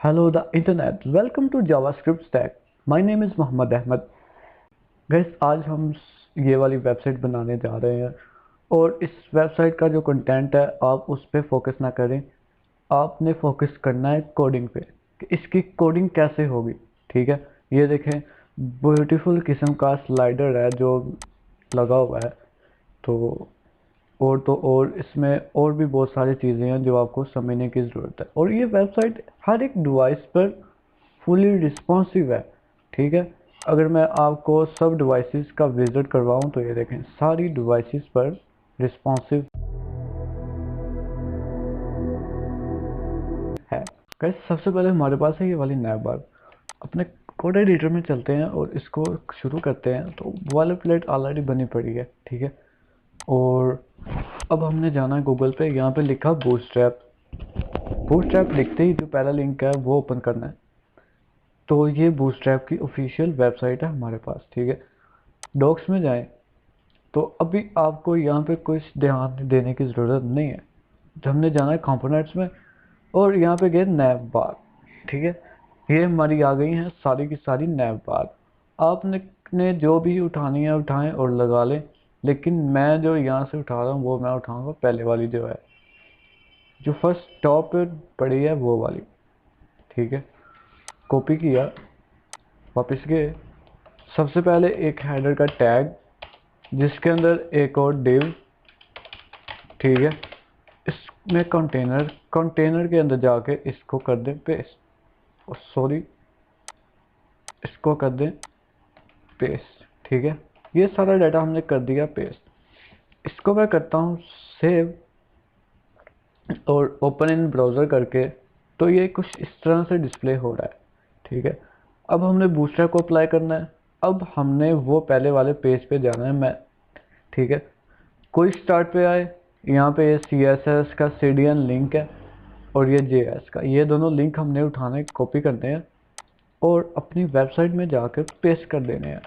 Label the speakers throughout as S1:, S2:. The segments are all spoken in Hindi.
S1: Hello the internet. Welcome to JavaScript Stack. My name is Mohammad Ahmad. Guys, आज हम ये वाली वेबसाइट बनाने जा रहे हैं और इस वेबसाइट का जो कंटेंट है आप उस पर फोकस ना करें. आपने फोकस करना है कोडिंग पे कि इसकी कोडिंग कैसे होगी. ठीक है, ये देखें, ब्यूटीफुल किस्म का स्लाइडर है जो लगा हुआ है. और इसमें और भी बहुत सारी चीज़ें हैं जो आपको समझने की ज़रूरत है. और ये वेबसाइट हर एक डिवाइस पर फुली रिस्पॉन्सिव है. ठीक है, अगर मैं आपको सब डिवाइसेस का विजिट करवाऊं तो ये देखें, सारी डिवाइसेस पर रिस्पॉन्सिव है. गाइस, सबसे पहले हमारे पास है ये वाली नैव बार. अपने कोड एडिटर में चलते हैं और इसको शुरू करते हैं. तो वाले प्लेट ऑलरेडी बनी पड़ी है. ठीक है, और अब हमने जाना है गूगल पे. यहाँ पे लिखा बूटस्ट्रैप. बूटस्ट्रैप लिखते ही जो पहला लिंक है वो ओपन करना है. तो ये बूटस्ट्रैप की ऑफिशियल वेबसाइट है हमारे पास. ठीक है, डॉक्स में जाएं तो अभी आपको यहाँ पे कुछ ध्यान देने की ज़रूरत नहीं है. तो हमने जाना है कंपोनेंट्स में और यहाँ पे गए नैव बार. ठीक है, ये हमारी आ गई हैं सारी की सारी नैव बार. आपने जो भी उठानी है उठाएं और लगा लें, लेकिन मैं जो यहाँ से उठा रहा हूँ वो मैं उठाऊंगा पहले वाली जो है, जो फर्स्ट टॉप पे पड़ी है वो वाली. ठीक है, कॉपी किया, वापस गए. सबसे पहले एक हेडर का टैग जिसके अंदर एक और डिव. ठीक है, इसमें कंटेनर के अंदर जाके इसको कर दें पेस्ट. सॉरी, इसको कर दें पेस्ट. ठीक है, ये सारा डाटा हमने कर दिया पेस्ट. इसको मैं करता हूँ सेव और ओपन इन ब्राउज़र करके. तो ये कुछ इस तरह से डिस्प्ले हो रहा है. ठीक है, अब हमने बूस्टरैप को अप्लाई करना है. अब हमने वो पहले वाले पेज पे जाना है. मैं ठीक है, कोई स्टार्ट पे आए, यहाँ पे ये CSS का CDN लिंक है और ये JS का, ये दोनों लिंक हमने उठाने कॉपी करने हैं और अपनी वेबसाइट में जाकर पेस्ट कर देने हैं.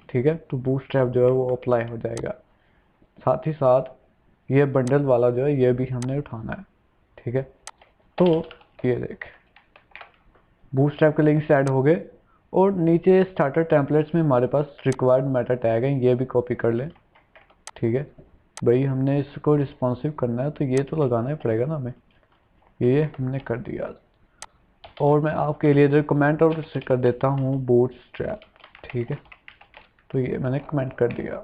S1: ठीक है, तो बूटस्ट्रैप जो है वो अप्लाई हो जाएगा. साथ ही साथ ये बंडल वाला जो है ये भी हमने उठाना है. ठीक है, तो ये देख, बूटस्ट्रैप के लिंक्स ऐड हो गए और नीचे स्टार्टर टेम्पलेट्स में हमारे पास रिक्वायर्ड मेटा टैग है, ये भी कॉपी कर लें. ठीक है भाई, हमने इसको रिस्पॉन्सिव करना है तो ये तो लगाना ही पड़ेगा ना हमें. ये हमने कर दिया और मैं आपके लिए इधर कमेंट और से कर देता हूँ बूटस्ट्रैप. ठीक है, तो ये मैंने कमेंट कर दिया.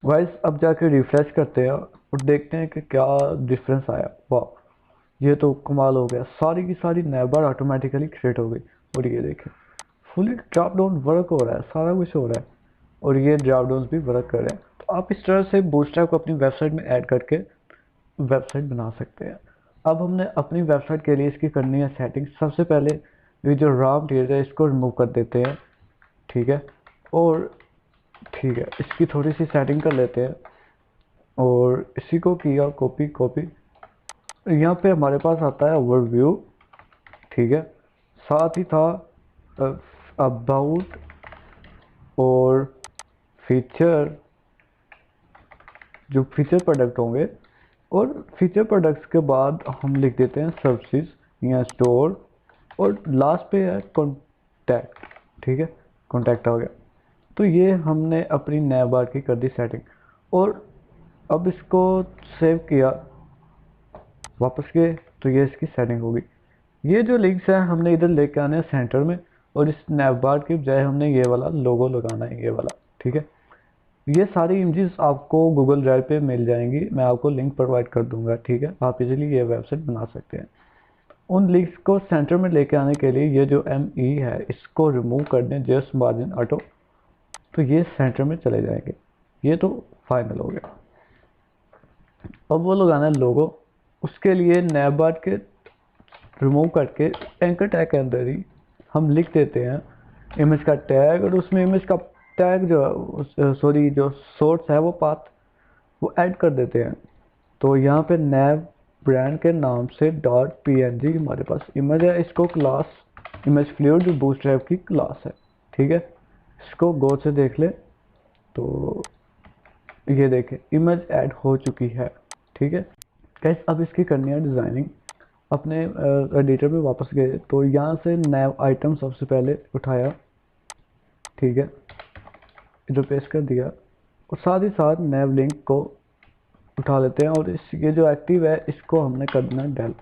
S1: वाइस अब जाके रिफ्रेश करते हैं और देखते हैं कि क्या डिफरेंस आया. वाह, ये तो कमाल हो गया. सारी की सारी नैव बार ऑटोमेटिकली क्रिएट हो गई. और ये देखें, फुली ड्रॉप डाउन वर्क हो रहा है, सारा कुछ हो रहा है और ये ड्रॉप डाउन भी वर्क कर रहे हैं. तो आप इस तरह से बूटस्ट्रैप को अपनी वेबसाइट में ऐड करके वेबसाइट बना सकते हैं. अब हमने अपनी वेबसाइट के लिए इसकी करनी है सेटिंग. सबसे पहले ये जो रॉ मटेरियल है इसको रिमूव कर देते हैं. ठीक है, और ठीक है, इसकी थोड़ी सी सेटिंग कर लेते हैं और इसी को किया कॉपी कॉपी. यहाँ पे हमारे पास आता है ओवरव्यू. ठीक है, साथ ही था अबाउट और फीचर, जो फीचर प्रोडक्ट होंगे. और फीचर प्रोडक्ट्स के बाद हम लिख देते हैं सर्विसेज या स्टोर और लास्ट पे है कॉन्टैक्ट. ठीक है, कॉन्टैक्ट हो गया. तो ये हमने अपनी नैव बार की कर दी सेटिंग और अब इसको सेव किया, वापस गए तो ये इसकी सेटिंग होगी. ये जो लिंक्स हैं हमने इधर लेके आने हैं सेंटर में और इस नैव बार की बजाय हमने ये वाला लोगो लगाना है, ये वाला. ठीक है, ये सारी इमेजेस आपको गूगल ड्राइव पे मिल जाएंगी, मैं आपको लिंक प्रोवाइड कर दूंगा. ठीक है, आप इजीली ये वेबसाइट बना सकते हैं. उन लिंक्स को सेंटर में लेके आने के लिए ये जो ME है इसको रिमूव कर दें, जस्ट मार्जिन ऑटो. तो ये सेंटर में चले जाएंगे. ये तो फाइनल हो गया. अब वो लगाना है लोगो. उसके लिए नैव बार के रिमूव करके एंकर टैग के अंदर ही हम लिख देते हैं इमेज का टैग और उसमें इमेज का टैग जो सॉरी जो सोर्स है वो पाथ वो ऐड कर देते हैं. तो यहाँ पे नैव ब्रांड के नाम से .png हमारे पास इमेज है. इसको क्लास इमेज फ्लूइड जो बूटस्ट्रैप की क्लास है. ठीक है, इसको गौर से देख ले तो ये देखें इमेज ऐड हो चुकी है. ठीक है गाइस, अब इसकी करनी है डिज़ाइनिंग. अपने एडिटर पे वापस गए तो यहाँ से नैव आइटम सबसे पहले उठाया, ठीक है, इधर पेस्ट कर दिया और साथ ही साथ नैव लिंक को उठा लेते हैं और इस ये जो एक्टिव है इसको हमने कर देना है डेल।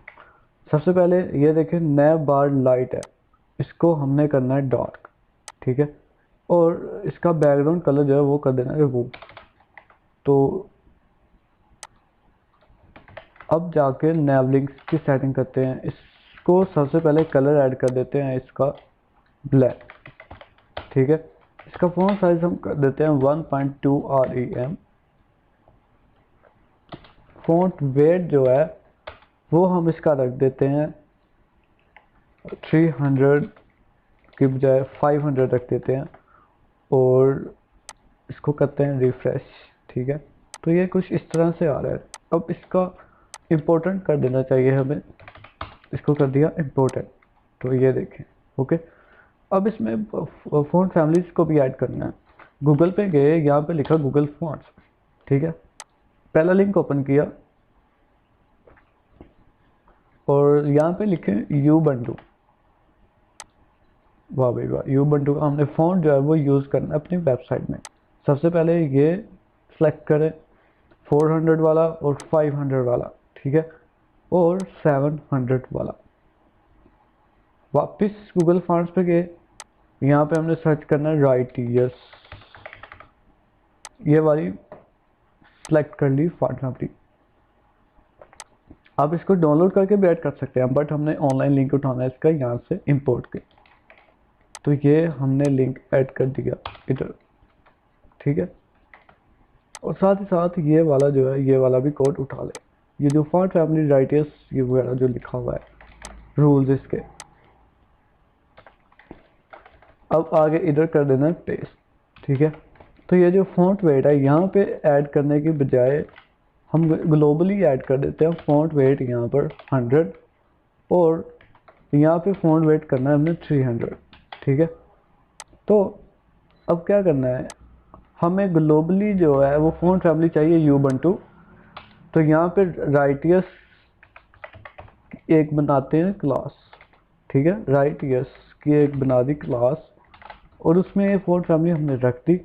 S1: सबसे पहले ये देखें नैव बार लाइट है, इसको हमने करना है डार्क, ठीक है, और इसका बैकग्राउंड कलर जो है वो कर देना है रिमूव। तो अब जाके नैव लिंक्स की सेटिंग करते हैं। इसको सबसे पहले कलर ऐड कर देते हैं इसका ब्लैक, ठीक है। इसका फॉन्ट साइज हम कर देते हैं 1.2 REM। फॉन्ट वेट जो है वो हम इसका रख देते हैं 300 की बजाय 500 रख देते हैं और इसको करते हैं रिफ्रेश, ठीक है। तो ये कुछ इस तरह से आ रहा है। अब इसका इम्पोर्टेंट कर देना चाहिए हमें, इसको कर दिया इम्पोर्टेंट, तो ये देखें, ओके। अब इसमें फ़ॉन्ट फैमिलीज को भी ऐड करना है। गूगल पे गए, यहाँ पे लिखा गूगल फॉन्ट्स, ठीक है, पहला लिंक ओपन किया और यहाँ पे लिखे Ubuntu। वाह भाई वाह, Ubuntu का हमने फ़ॉन्ट जो है वो यूज़ करना है अपनी वेबसाइट में। सबसे पहले ये सेलेक्ट करें 400 वाला और 500 वाला, ठीक है, और 700 वाला। वापस गूगल फॉन्ट्स पे गए, यहाँ पे हमने सर्च करना है राइटियस, ये वाली सेलेक्ट कर ली फॉन्ट फैमिली। आप इसको डाउनलोड करके भी ऐड कर सकते हैं, बट हमने ऑनलाइन लिंक उठाना है इसका यहाँ से इंपोर्ट के, तो ये हमने लिंक ऐड कर दिया इधर, ठीक है। और साथ ही साथ ये वाला जो है ये वाला भी कोड उठा ले, ये जो फॉन्ट फैमिली राइटियस ये वगैरह जो लिखा हुआ है रूल्स इसके। अब आगे इधर कर देना है पेस्ट, ठीक है। तो ये जो फॉन्ट वेट है यहाँ पे ऐड करने की बजाय हम ग्लोबली ऐड कर देते हैं फॉन्ट वेट यहाँ पर 100 और यहाँ पे फॉन्ट वेट करना है हमने 300, ठीक है। तो अब क्या करना है, हमें ग्लोबली जो है वो फॉन्ट फैमिली चाहिए Ubuntu। तो यहाँ पे राइटियस एक बनाते हैं क्लास, ठीक है, राइटियस की एक बना दी क्लास और उसमें ये फॉन्ट फैमिली हमने रख दी।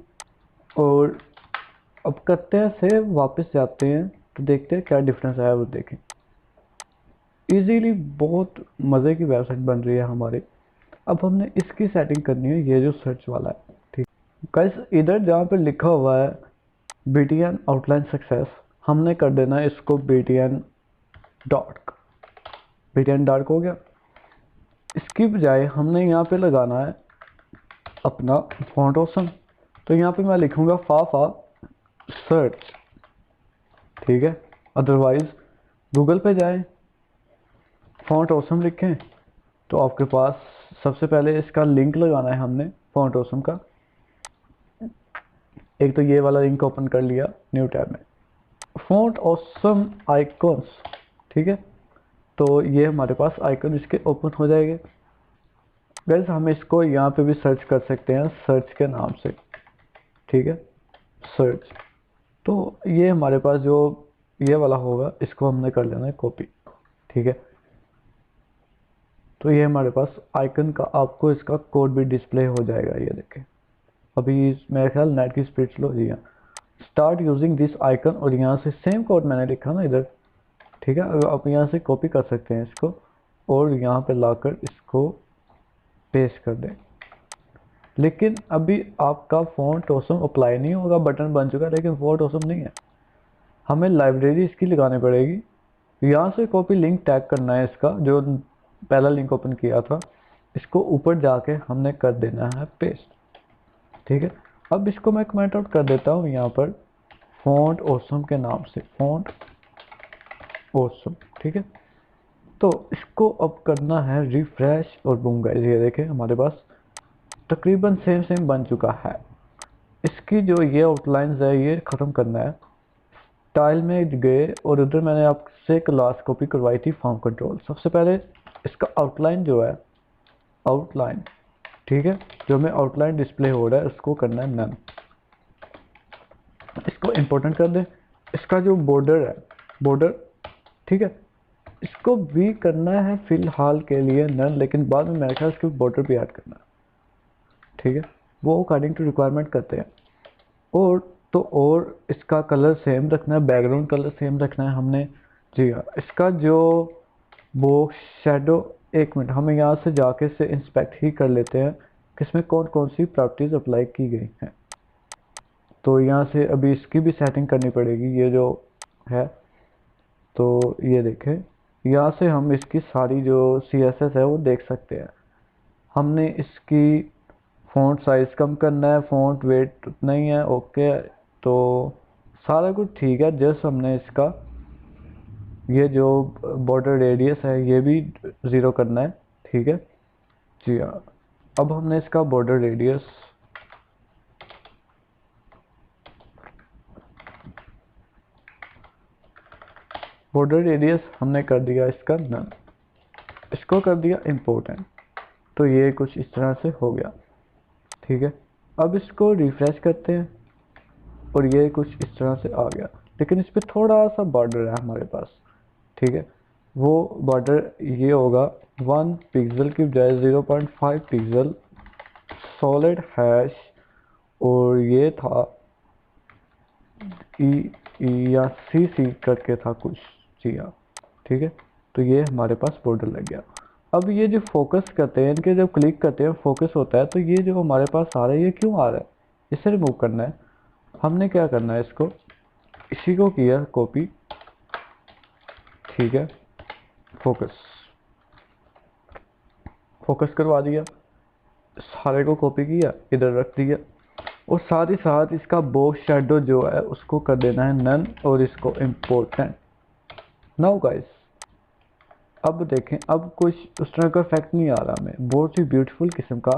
S1: और अब करते हैं सेव, वापस जाते हैं तो देखते हैं क्या डिफरेंस आया वो देखें। इजीली बहुत मज़े की वेबसाइट बन रही है हमारी। अब हमने इसकी सेटिंग करनी है, ये जो सर्च वाला है, ठीक। गाइस इधर जहाँ पे लिखा हुआ है BTN आउटलाइन सक्सेस, हमने कर देना है इसको BTN डार्क। BTN डार्क हो गया। इसकी बजाय हमने यहाँ पे लगाना है अपना फॉन्ट ऑसम। तो यहाँ पे मैं लिखूँगा फाफा सर्च, ठीक है। अदरवाइज गूगल पे जाएं, फॉन्ट ऑसम लिखें तो आपके पास सबसे पहले इसका लिंक लगाना है हमने फॉन्ट ऑसम का। एक तो ये वाला लिंक ओपन कर लिया न्यू टैब में, फॉन्ट ऑसम आइकॉन्स, ठीक है। तो ये हमारे पास आइकन इसके ओपन हो जाएंगे। गाइस हम इसको यहाँ पे भी सर्च कर सकते हैं सर्च के नाम से, ठीक है, सर्च। तो ये हमारे पास जो ये वाला होगा इसको हमने कर लेना है कॉपी, ठीक है। तो ये हमारे पास आइकन का आपको इसका कोड भी डिस्प्ले हो जाएगा, ये देखें। अभी मेरे ख्याल नेट की स्पीड स्लो जी है। स्टार्ट यूजिंग दिस आइकन और यहाँ से सेम कोड मैंने लिखा ना इधर, ठीक है। आप यहाँ से कॉपी कर सकते हैं इसको और यहाँ पे लाकर इसको पेस्ट कर दें। लेकिन अभी आपका फॉन्ट ऑसम अप्लाई नहीं होगा, बटन बन चुका है लेकिन फॉन्ट ऑसम नहीं है। हमें लाइब्रेरी इसकी लगानी पड़ेगी। यहाँ से कॉपी लिंक टैग करना है इसका, जो पहला लिंक ओपन किया था इसको ऊपर जाके हमने कर देना है पेस्ट, ठीक है। अब इसको मैं कमेंट आउट कर देता हूँ यहाँ पर फॉन्ट ऑसम के नाम से, फॉन्ट ऑसम, ठीक है। तो इसको अब करना है रिफ्रेश और बूम गाइस ये देखें हमारे पास तकरीबन सेम बन चुका है। इसकी जो ये आउटलाइंस है ये ख़त्म करना है। स्टाइल में गए और उधर मैंने आपसे क्लास कॉपी करवाई थी फॉर्म कंट्रोल। सबसे पहले इसका आउटलाइन जो है आउटलाइन, ठीक है, जो हमें आउटलाइन डिस्प्ले हो रहा है उसको करना है नन। इसको इम्पोर्टेंट कर दें। इसका जो बॉर्डर है बॉर्डर, ठीक है, इसको भी करना है फिलहाल के लिए नन, लेकिन बाद में मेरे ख्याल इसके बॉर्डर भी ऐड करना है, ठीक है, वो अकॉर्डिंग टू रिक्वायरमेंट करते हैं। और तो और इसका कलर सेम रखना है, बैकग्राउंड कलर सेम रखना है हमने। जी हाँ, इसका जो वो शेडो, एक मिनट हमें यहाँ से जाके से इंस्पेक्ट ही कर लेते हैं कि इसमें कौन कौन सी प्रॉपर्टीज अप्लाई की गई हैं। तो यहाँ से अभी इसकी भी सेटिंग करनी पड़ेगी, ये जो है। तो ये देखें, यहाँ से हम इसकी सारी जो CSS है वो देख सकते हैं। हमने इसकी फ़ॉन्ट साइज़ कम करना है, फ़ॉन्ट वेट उतना ही है, ओके। तो सारा कुछ ठीक है, जस्ट हमने इसका ये जो बॉर्डर रेडियस है ये भी 0 करना है, ठीक है। जी हाँ, अब हमने इसका बॉर्डर रेडियस हमने कर दिया इसका नन, इसको कर दिया इम्पोर्टेंट। तो ये कुछ इस तरह से हो गया, ठीक है। अब इसको रिफ्रेश करते हैं और ये कुछ इस तरह से आ गया, लेकिन इस पर थोड़ा सा बॉर्डर है हमारे पास, ठीक है। वो बॉर्डर ये होगा 1 पिक्सल की बजाय 0.5 पिक्सल सॉलिड हैश, और ये था या सी करके था कुछ। जी हाँ, ठीक है। तो ये हमारे पास बॉर्डर लग गया। अब ये जो फोकस करते हैं, इनके जब क्लिक करते हैं फोकस होता है, तो ये जो हमारे पास आ रहा है ये क्यों आ रहा है, इसे रिमूव करना है। हमने क्या करना है, इसको इसी को किया कॉपी, ठीक है, फोकस फोकस करवा दिया, सारे को कॉपी किया, इधर रख दिया। और साथ ही साथ इसका बॉक्स शेडो जो है उसको कर देना है नन, और इसको इम्पोर्टेंट। नाउ गाइस, अब देखें, अब कुछ उस तरह का इफेक्ट नहीं आ रहा हमें, बहुत ही ब्यूटीफुल किस्म का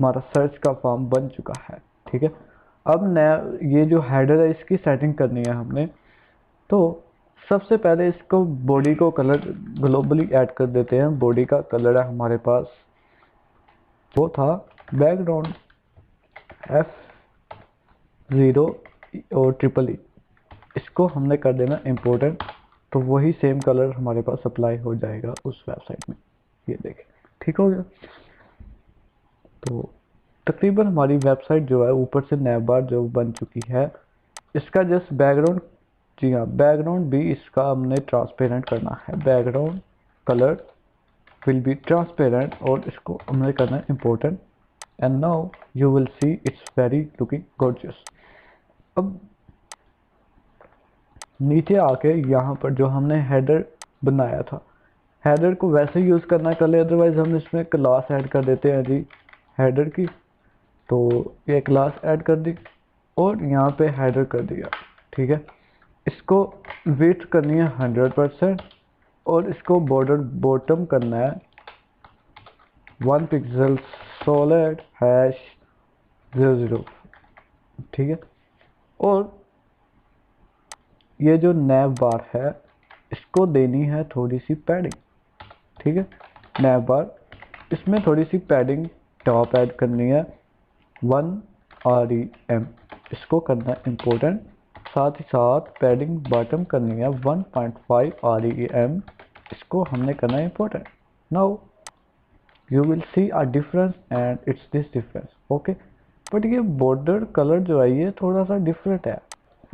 S1: हमारा सर्च का फॉर्म बन चुका है, ठीक है। अब नया ये जो हेडर है इसकी सेटिंग करनी है हमने। तो सबसे पहले इसको बॉडी को कलर ग्लोबली ऐड कर देते हैं। बॉडी का कलर है हमारे पास, वो था बैकग्राउंड F0 और ट्रिपल ई, इसको हमने कर देना इम्पोर्टेंट। तो वही सेम कलर हमारे पास अप्लाई हो जाएगा उस वेबसाइट में, ये देखें, ठीक हो गया। तो तकरीबन हमारी वेबसाइट जो है ऊपर से नैब बार जो बन चुकी है। इसका जस्ट बैकग्राउंड, जी हाँ, बैकग्राउंड भी इसका हमने ट्रांसपेरेंट करना है, background colour will be transparent, और इसको हमने करना है important. And now you will see it's very looking gorgeous. अब नीचे आके यहाँ पर जो हमने हेडर बनाया था, हेडर को वैसे यूज़ करना कर ले, अदरवाइज हम इसमें क्लास ऐड कर देते हैं जी हेडर की। तो ये क्लास ऐड कर दी और यहाँ पे हेडर कर दिया, ठीक है। इसको विड्थ करनी है 100%, और इसको बॉर्डर बॉटम करना है 1 पिक्सल सॉलिड हैश 00, ठीक है। और ये जो नैव बार है इसको देनी है थोड़ी सी पैडिंग, ठीक है। नैव बार, इसमें थोड़ी सी पैडिंग टॉप ऐड करनी है 1 REM, इसको करना है इम्पोर्टेंट। साथ ही साथ पैडिंग बॉटम करनी है 1.5 REM, इसको हमने करना है important. Now you will see a difference and it's this difference, okay. But ये बॉर्डर कलर जो है ये थोड़ा सा डिफरेंट है।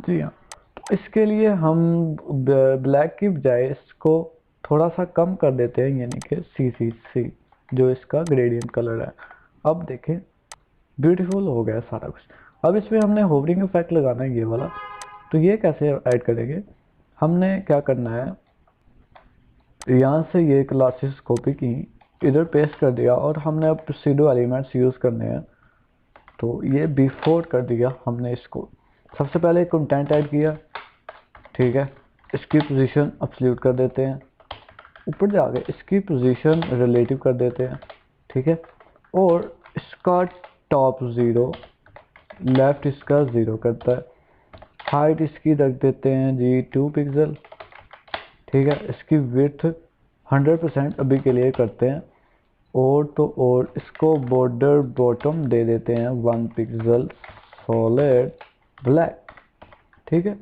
S1: जी हाँ, तो इसके लिए हम ब्लैक की बजाय इसको थोड़ा सा कम कर देते हैं, यानी कि सी जो इसका ग्रेडियंट कलर है। अब देखें, ब्यूटीफुल हो गया सारा कुछ। अब इसमें हमने होवरिंग इफेक्ट लगाना है, ये वाला। तो ये कैसे ऐड करेंगे, हमने क्या करना है, यहाँ से ये क्लासेस कॉपी की, इधर पेस्ट कर दिया, और हमने अब सीडो एलिमेंट्स यूज़ करने हैं। तो ये बिफोर कर दिया हमने इसको, सबसे पहले कंटेंट ऐड किया, ठीक है। इसकी पोजीशन एब्सोल्यूट कर देते हैं, ऊपर जाके इसकी पोजीशन रिलेटिव कर देते हैं, ठीक है। और इसका टॉप 0, लेफ्ट इसका 0 करता है। हाइट इसकी रख देते हैं जी 2 पिक्सल, ठीक है। इसकी विड्थ 100% अभी के लिए करते हैं। और तो और इसको बॉर्डर बॉटम दे देते हैं 1 पिक्सल सॉलिड ब्लैक, ठीक है।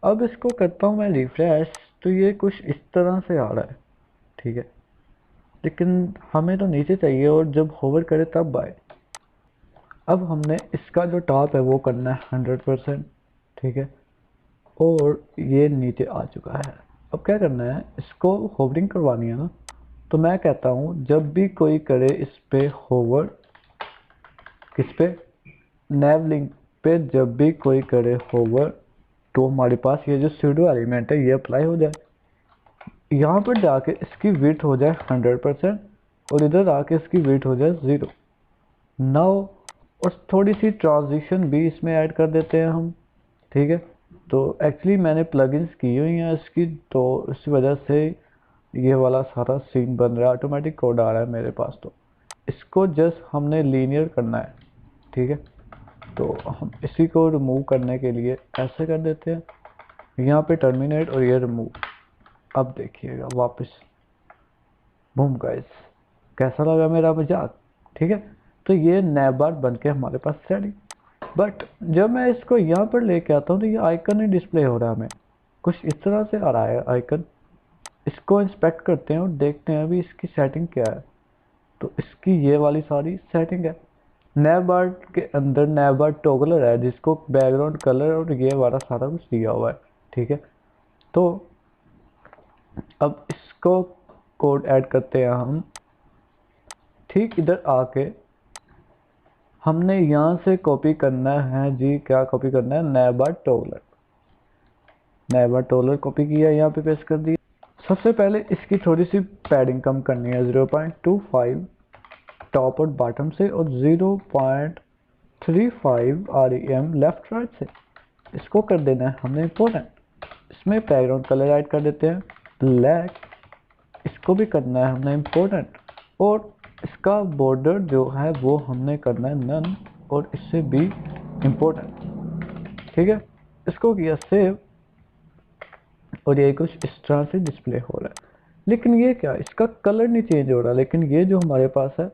S1: अब इसको करता हूँ मैं रिफ्रेश, तो ये कुछ इस तरह से आ रहा है, ठीक है, लेकिन हमें तो नीचे चाहिए और जब होवर करे तब आए। अब हमने इसका जो टॉप है वो करना है 100%, ठीक है, और ये नीचे आ चुका है। अब क्या करना है, इसको होवरिंग करवानी है ना, तो मैं कहता हूँ जब भी कोई करे इस पे होवर, किस पे, नैव लिंक पे जब भी कोई करे होवर, तो हमारे पास ये जो सूडो एलिमेंट है ये अप्लाई हो जाए। यहाँ पर जाके इसकी विड्थ हो जाए 100% और इधर आके इसकी विड्थ हो जाए 0। नाउ और थोड़ी सी ट्रांजिशन भी इसमें ऐड कर देते हैं हम, ठीक है। तो एक्चुअली मैंने प्लगइन्स की हुई हैं इसकी, तो इस वजह से ये वाला सारा सीन बन रहा है, ऑटोमेटिक कोड आ रहा है मेरे पास। तो इसको जस्ट हमने लीनियर करना है, ठीक है। तो हम इसी को रिमूव करने के लिए ऐसे कर देते हैं, यहाँ पे टर्मिनेट और ये रिमूव। अब देखिएगा वापस, बूम गाइस, कैसा लगा मेरा मजाक, ठीक है। तो ये नैव बार बन के हमारे पास रेडी। बट जब मैं इसको यहाँ पर लेके आता हूँ तो ये आइकन नहीं डिस्प्ले हो रहा है, हमें कुछ इस तरह से आ रहा है आइकन। इसको इंस्पेक्ट करते हैं और देखते हैं अभी इसकी सेटिंग क्या है। तो इसकी ये वाली सारी सेटिंग है। नैव बार के अंदर नैव बार टॉगलर है जिसको बैकग्राउंड कलर और ये वाला सारा कुछ दिया हुआ है, ठीक है। तो अब इसको कोड ऐड करते हैं हम, ठीक इधर आके हमने यहाँ से कॉपी करना है जी, क्या कॉपी करना है, नैव बार टॉगलर। नैव बार टॉगलर कॉपी किया, यहाँ पे पेस्ट कर दिया। सबसे पहले इसकी थोड़ी सी पैडिंग कम करनी है, 0.25 टॉप और बॉटम से और 0.35 REM लेफ्ट राइट से। इसको कर देना है हमने इम्पोर्टेंट। इसमें बैकग्राउंड कलर ऐड कर देते हैं ब्लैक, इसको भी करना है हमने इम्पोर्टेंट। और इसका बॉर्डर जो है वो हमने करना है नन और इससे भी इम्पोर्टेंट, ठीक है। इसको किया सेव और ये कुछ इस तरह से डिस्प्ले हो रहा है। लेकिन ये क्या, इसका कलर नहीं चेंज हो रहा, लेकिन ये जो हमारे पास है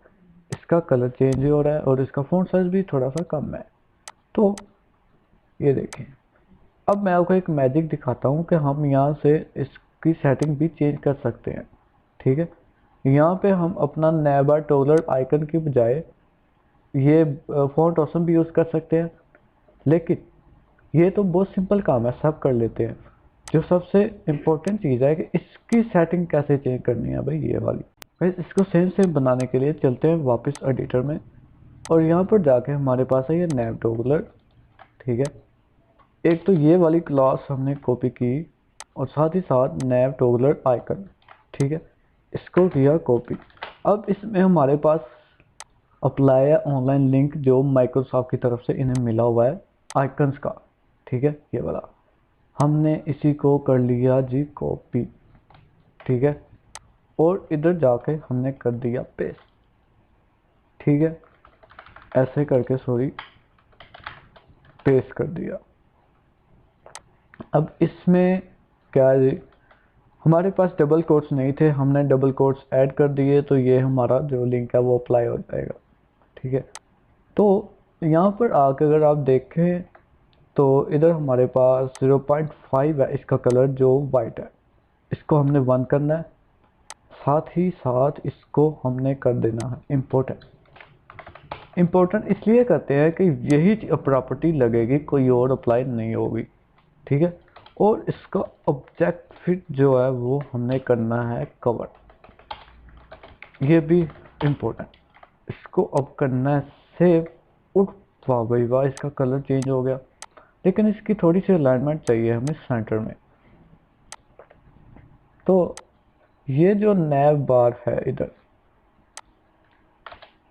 S1: इसका कलर चेंज हो रहा है और इसका फ़ॉन्ट साइज भी थोड़ा सा कम है। तो ये देखें, अब मैं आपको एक मैजिक दिखाता हूँ कि हम यहाँ से इसकी सेटिंग भी चेंज कर सकते हैं, ठीक है। यहाँ पे हम अपना नैव बार टॉगलर आइकन की बजाय ये फॉन्ट ऑप्शन भी यूज़ कर सकते हैं, लेकिन ये तो बहुत सिंपल काम है, सब कर लेते हैं। जो सबसे इम्पोर्टेंट चीज़ है कि इसकी सेटिंग कैसे चेंज करनी है भाई, ये वाली। भाई इसको सेम सेम बनाने के लिए चलते हैं वापस एडिटर में और यहाँ पर जाके हमारे पास है ये नैव टॉगलर, ठीक है। एक तो ये वाली क्लास हमने कॉपी की और साथ ही साथ नैव टॉगलर आइकन, ठीक है, इसको किया कॉपी। अब इसमें हमारे पास अप्लाई है ऑनलाइन लिंक जो माइक्रोसॉफ्ट की तरफ से इन्हें मिला हुआ है आइकन्स का, ठीक है, ये वाला। हमने इसी को कर लिया जी कॉपी, ठीक है, और इधर जाके हमने कर दिया पेस्ट, ठीक है, ऐसे करके सॉरी पेस्ट कर दिया। अब इसमें क्या है जी, हमारे पास डबल कोट्स नहीं थे, हमने डबल कोट्स ऐड कर दिए, तो ये हमारा जो लिंक है वो अप्लाई हो जाएगा, ठीक है। तो यहाँ पर आकर अगर आप देखें तो इधर हमारे पास 0.5 है इसका कलर जो वाइट है, इसको हमने 1 करना है। साथ ही साथ इसको हमने कर देना है इम्पोर्टेंट। इम्पोर्टेंट इसलिए करते हैं कि यही प्रॉपर्टी लगेगी, कोई और अप्लाई नहीं होगी, ठीक है। और इसका ऑब्जेक्ट फिट जो है वो हमने करना है कवर, ये भी इम्पोर्टेंट। इसको अब करना है सेव। उठ, वाह भाई वाह, इसका कलर चेंज हो गया, लेकिन इसकी थोड़ी सी अलाइनमेंट चाहिए हमें सेंटर में। तो ये जो नैव बार है इधर,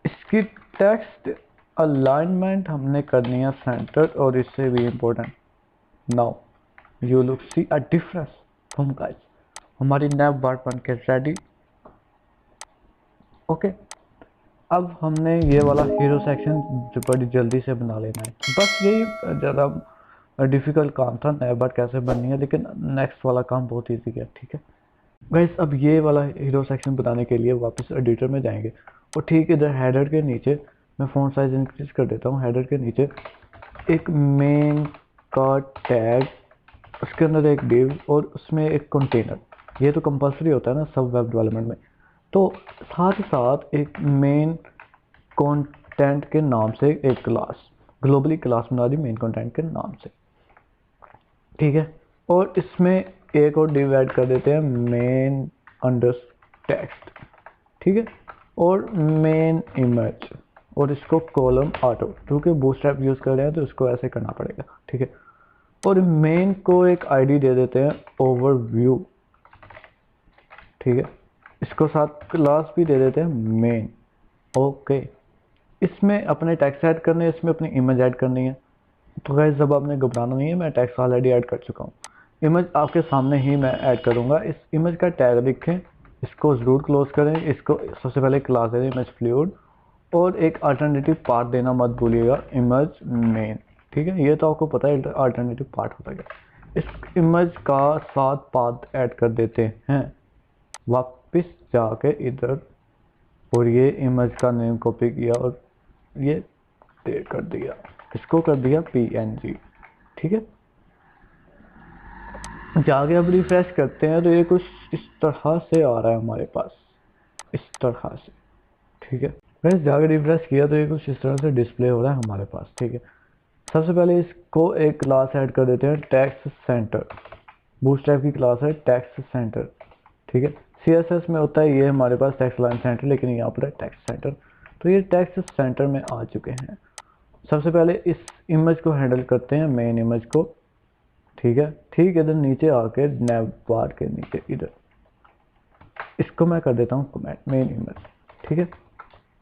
S1: इसकी टेक्स्ट अलाइनमेंट हमने करनी है सेंटर और इससे भी important. Now you look see a difference from guys, हमारी नैव बार बन के रेडी। ओके, अब हमने ये वाला हीरो सेक्शन बड़ी जल्दी से बना लेना है, बस यही ज़्यादा डिफ़िकल्ट काम था नैव बार कैसे बननी है, लेकिन नेक्स्ट वाला काम बहुत ईजी है, ठीक है गाइस। अब ये वाला हीरो सेक्शन बनाने के लिए वापस एडिटर में जाएंगे और ठीक इधर हेडर के नीचे मैं फ़ॉन्ट साइज इंक्रीज कर देता हूँ। हेडर के नीचे एक मेन का टैग, उसके अंदर एक डिव और उसमें एक कंटेनर, ये तो कंपलसरी होता है ना सब वेब डेवलपमेंट में। तो साथ ही साथ एक मेन कंटेंट के नाम से एक क्लास, ग्लोबली क्लास बना दी मेन कंटेंट के नाम से, ठीक है। और इसमें एक और डिवाइड कर देते हैं मेन अंडर टेक्स्ट, ठीक है, और मेन इमेज, और इसको कॉलम ऑटो, क्योंकि बूटस्ट्रैप यूज़ कर रहे हैं तो इसको ऐसे करना पड़ेगा, ठीक है। और मेन को एक आईडी दे देते हैं ओवरव्यू, ठीक है। इसको साथ क्लास भी दे देते हैं मेन, ओके। इसमें अपने टेक्स्ट ऐड करने हैं, इसमें अपनी इमेज ऐड करनी है। तो गाइस जब आपने घबराना नहीं है, मैं टेक्स्ट ऑलरेडी ऐड कर चुका हूँ। इमेज आपके सामने ही मैं ऐड करूँगा। इस इमेज का टैग लिखें, इसको ज़रूर क्लोज करें। इसको सबसे पहले क्लास दे दें इमेज फ्लूइड, और एक अल्टरनेटिव पार्ट देना मत भूलिएगा, इमेज मेन, ठीक है। ये तो आपको पता है अल्टरनेटिव पार्ट होता है। इस इमेज का 7 पार्ट ऐड कर देते हैं। वापस जाके इधर, और ये इमेज का नेम कॉपी किया और ये दे कर दिया, इसको कर दिया PNG, ठीक है। जाके अब रिफ्रेश करते हैं तो ये कुछ इस तरह से आ रहा है हमारे पास, इस तरह से, ठीक है। वैसे जाके रिफ्रेश किया तो ये कुछ इस तरह से डिस्प्ले हो रहा है हमारे पास, ठीक है। सबसे पहले इसको एक क्लास ऐड कर देते हैं टेक्स्ट सेंटर। बूटस्ट्रैप की क्लास है टेक्स्ट सेंटर, ठीक है। CSS में होता है ये हमारे पास टेक्स्ट लाइन सेंटर, लेकिन यहाँ पर है टेक्स्ट सेंटर। तो ये टेक्स्ट सेंटर में आ चुके हैं। सबसे पहले इस इमेज को हैंडल करते हैं, मेन इमेज को, ठीक है। ठीक इधर नीचे आके नैव बार के नीचे इधर इसको मैं कर देता हूँ कमेंट मेन इमेज, ठीक है।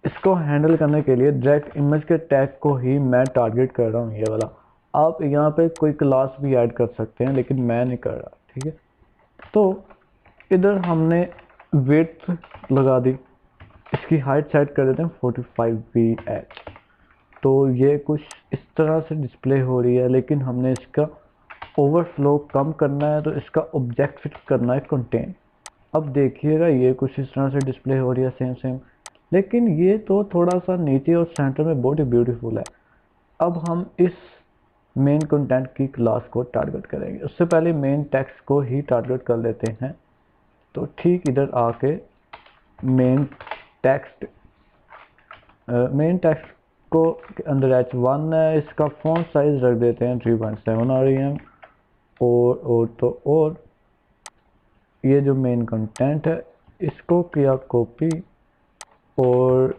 S1: इसको हैंडल करने के लिए डायरेक्ट इमेज के टैग को ही मैं टारगेट कर रहा हूँ, ये वाला। आप यहाँ पे कोई क्लास भी ऐड कर सकते हैं, लेकिन मैं नहीं कर रहा, ठीक है। तो इधर हमने विड्थ लगा दी, इसकी हाइट सेट कर देते हैं 45 VH। तो ये कुछ इस तरह से डिस्प्ले हो रही है, लेकिन हमने इसका ओवरफ्लो कम करना है, तो इसका ऑब्जेक्ट फिक्स करना है कंटेन। अब देखिएगा ये कुछ इस तरह से डिस्प्ले हो रही है सेम सेम, लेकिन ये तो थोड़ा सा नीचे और सेंटर में बहुत ही ब्यूटीफुल है। अब हम इस मेन कंटेंट की क्लास को टारगेट करेंगे। उससे पहले मेन टेक्स्ट को ही टारगेट कर लेते हैं। तो ठीक इधर आके मेन टेक्स्ट को के अंदर H1 है, इसका फॉन्ट साइज रख देते हैं 3.7 REM। और ये जो मेन कंटेंट है इसको किया कॉपी, और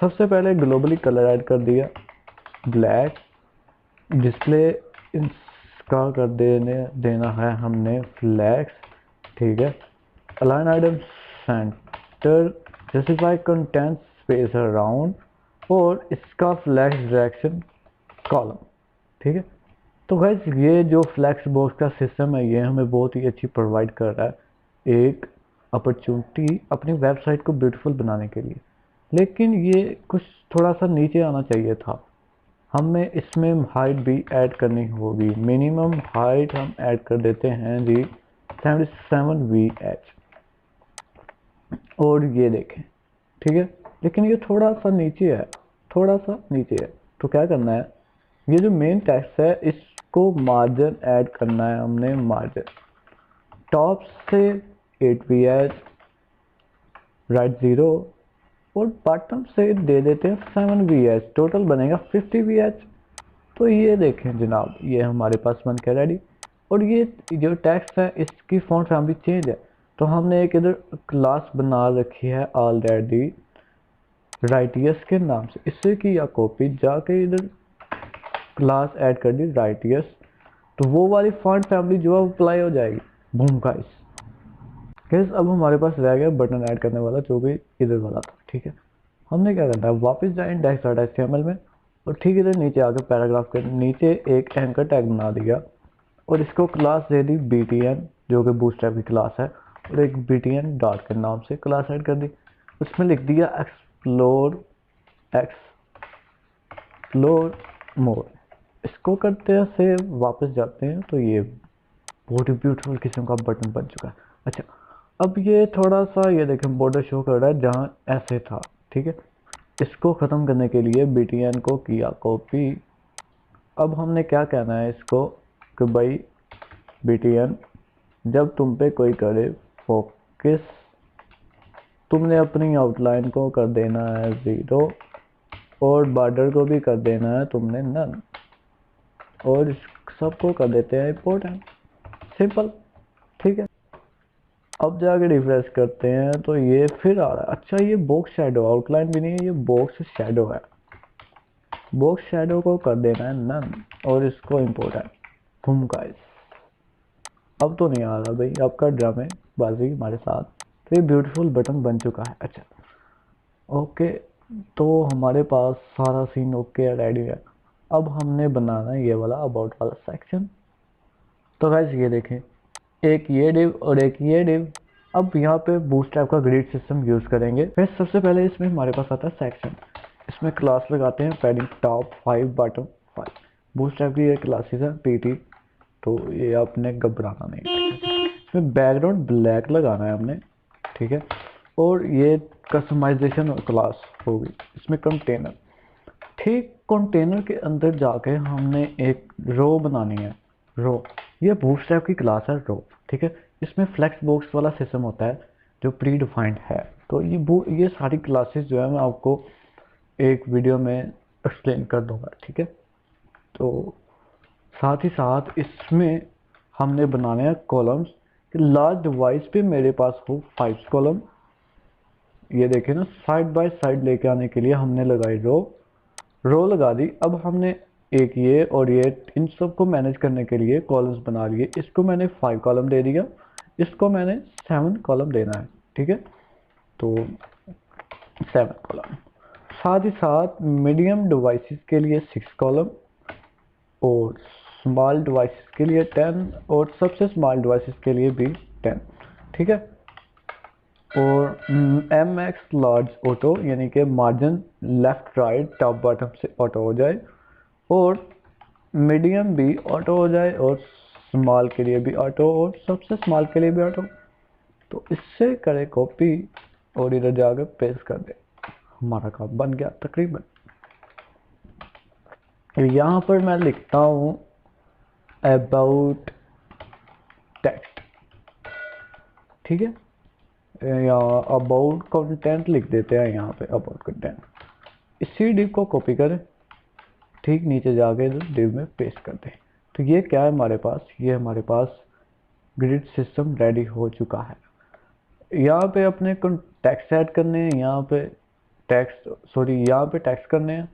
S1: सबसे पहले ग्लोबली कलर ऐड कर दिया ब्लैक। डिस्प्ले इसका कर देना है हमने फ्लैक्स, ठीक है। Align item centre, justify content space around, और इसका फ्लैक्स डायरेक्शन कॉलम, ठीक है। तो गाइस ये जो फ्लैक्स बॉक्स का सिस्टम है ये हमें बहुत ही अच्छी प्रोवाइड कर रहा है एक अपॉर्चुनिटी अपनी वेबसाइट को ब्यूटीफुल बनाने के लिए। लेकिन ये कुछ थोड़ा सा नीचे आना चाहिए था। हमें इसमें हाइट भी ऐड करनी होगी। मिनिमम हाइट हम ऐड कर देते हैं जी 77 VH। और ये देखें, ठीक है। लेकिन ये थोड़ा सा नीचे है, थोड़ा सा नीचे है। तो क्या करना है, ये जो मेन टेक्स्ट है इसको मार्जिन ऐड करना है हमने। मार्जिन टॉप से 8 VH, राइट 0, और बॉटम से दे देते हैं 7 VH। टोटल बनेगा 50 VH। तो ये देखें जनाब, ये हमारे पास बन के रेडी। और ये जो टेक्स्ट है इसकी फॉन्ट फैमिली चेंज है, तो हमने एक इधर क्लास बना रखी है ऑलरेडी राइटियस के नाम से। इससे किया कॉपी, जाके इधर क्लास ऐड कर दी राइटियस। तो वो वाली फॉन्ट फैमिली जो है अप्लाई हो जाएगी। बूम गाइस, अब हमारे पास रह गया बटन ऐड करने वाला, जो भी इधर वाला था, ठीक है। हमने क्या करना है, वापस जाए index.html में, और ठीक इधर नीचे आकर पैराग्राफ के नीचे एक एंकर टैग बना दिया, और इसको क्लास दे दी BTN, जो कि बूटस्ट्रैप की क्लास है, और एक BTN डॉट के नाम से क्लास ऐड कर दी। उसमें लिख दिया एक्सप्लोर मोर। इसको करते हैं से वापस जाते हैं, तो ये बहुत ही ब्यूटीफुल किस्म का बटन बन चुका है। अच्छा, अब ये थोड़ा सा ये देखें बॉर्डर शो कर रहा है जहाँ ऐसे था, ठीक है। इसको ख़त्म करने के लिए BTN को किया कॉपी। अब हमने क्या कहना है इसको कि भाई BTN जब तुम पे कोई करे फोकस, तुमने अपनी आउटलाइन को कर देना है 0 और बॉर्डर को भी कर देना है तुमने नन, और इस सबको कर देते हैं इम्पोर्टेंट। सिंपल, ठीक है। अब जाके रिफ्रेश करते हैं तो ये फिर आ रहा है। अच्छा, ये बॉक्स शैडो, आउटलाइन भी नहीं है, ये बॉक्स शैडो है। बॉक्स शैडो को कर देना है नन और इसको इम्पोर्टेंट। बूम गाइस, अब तो नहीं आ रहा भाई आपका ड्रामेबाजी हमारे साथ। तो ये ब्यूटीफुल बटन बन चुका है। अच्छा ओके, तो हमारे पास सारा सीन ओके रेडी है। अब हमने बनाना है ये वाला अबाउट वाला सेक्शन। तो वैसे ये देखें, एक ये डिव और एक ये डिव। अब यहाँ पे बूटस्ट्रैप का ग्रिड सिस्टम यूज करेंगे। फिर सबसे पहले इसमें हमारे पास आता है सेक्शन। इसमें क्लास लगाते हैं पैडिंग टॉप 5 बॉटम 5। बूटस्ट्रैप की ये क्लासेस है पीटी, तो ये आपने घबराना नहीं। इसमें बैकग्राउंड ब्लैक लगाना है हमने, ठीक है। और ये कस्टमाइजेशन क्लास होगी। इसमें कंटेनर, ठीक कंटेनर के अंदर जाके हमने एक रो बनानी है। रो, ये बूटस्ट्रैप की क्लास है रो, ठीक है। इसमें फ्लेक्स बॉक्स वाला सिस्टम होता है जो प्री डिफाइंड है। तो ये सारी क्लासेस जो है मैं आपको एक वीडियो में एक्सप्लेन कर दूंगा, ठीक है। तो साथ ही साथ इसमें हमने बनाने हैं कॉलम्स। लार्ज डिवाइस पे मेरे पास हो 5 कॉलम। ये देखें ना, साइड बाय साइड लेके आने के लिए हमने लगाई रो लगा दी। अब हमने एक ये और ये, इन सब को मैनेज करने के लिए कॉलम्स बना लिए। इसको मैंने 5 कॉलम दे दिया, इसको मैंने 7 कॉलम देना है, ठीक है। तो 7 कॉलम। साथ ही साथ मीडियम डिवाइसेस के लिए 6 कॉलम और स्मॉल डिवाइसेस के लिए 10 और सबसे स्मॉल डिवाइसेस के लिए भी 10, ठीक है। और एम एक्स लार्ज ऑटो, यानी कि margin left right top bottom से ऑटो हो जाए, और मीडियम भी ऑटो हो जाए, और स्मॉल के लिए भी ऑटो, और सबसे स्मॉल के लिए भी ऑटो। तो इससे करे कॉपी और इधर जाकर पेस्ट कर दे, हमारा काम बन गया तकरीबन। यहाँ पर मैं लिखता हूँ अबाउट टेक्स्ट, ठीक है, या अबाउट कंटेंट लिख देते हैं यहाँ पे, अबाउट कंटेंट। इसी डिव को कॉपी करें, ठीक नीचे जाके डिव में पेस्ट कर दें। तो ये क्या है हमारे पास, ये हमारे पास ग्रिड सिस्टम रेडी हो चुका है। यहाँ पे अपने को टेक्स्ट ऐड करने हैं, यहाँ पे यहाँ पे टेक्स्ट करने हैं,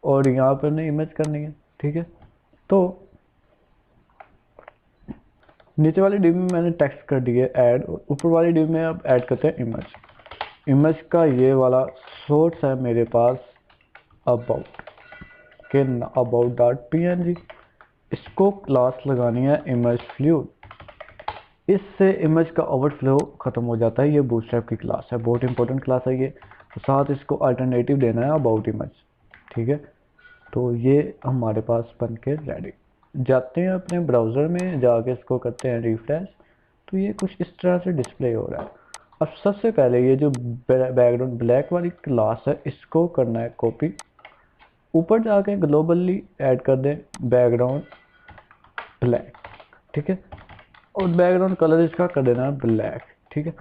S1: और यहाँ पे ने इमेज करनी है, ठीक है। तो नीचे वाली डिव में मैंने टेक्स्ट कर दिए ऐड, और ऊपर वाली डिव में अब ऐड करते हैं इमेज का ये वाला सोर्स है मेरे पास अबाउट के अबाउट डॉट png। इसको क्लास लगानी है इमेज फ्लूइड। इससे इमेज का ओवरफ्लो खत्म हो जाता है। ये बूटस्ट्रैप की क्लास है, बहुत इंपॉर्टेंट क्लास है ये। तो साथ इसको अल्टरनेटिव देना है अबाउट इमेज, ठीक है। तो ये हमारे पास बन के रेडी। जाते हैं अपने ब्राउज़र में, जाके इसको करते हैं रिफ्रेश। तो ये कुछ इस तरह से डिस्प्ले हो रहा है। अब सबसे पहले ये जो बैकग्राउंड ब्लैक वाली क्लास है, इसको करना है कॉपी, ऊपर जाके ग्लोबली ऐड कर दें बैकग्राउंड ब्लैक, ठीक है। और बैकग्राउंड कलर इसका कर देना है ब्लैक, ठीक है।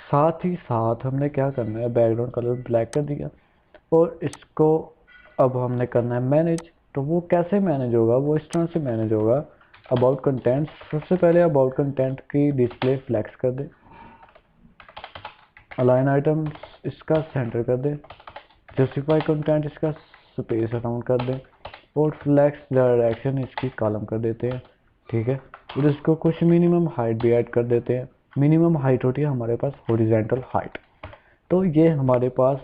S1: साथ ही साथ हमने क्या करना है, बैकग्राउंड कलर ब्लैक कर दिया, और इसको अब हमने करना है मैनेज। तो वो कैसे मैनेज होगा, वो इस तरह से मैनेज होगा। अबाउट कंटेंट, सबसे पहले अबाउट कंटेंट की डिस्प्ले फ्लैक्स कर दे, अलाइन आइटम इसका सेंटर कर दे, जस्टिफाई कंटेंट इसका स्पेस अराउंड कर दे, और फ्लैक्स डायरेक्शन इसकी कॉलम कर देते हैं, ठीक है। और इसको कुछ मिनिमम हाइट भी ऐड कर देते हैं। मिनिमम हाइट होती है हमारे पास हॉरिजॉन्टल हाइट। तो ये हमारे पास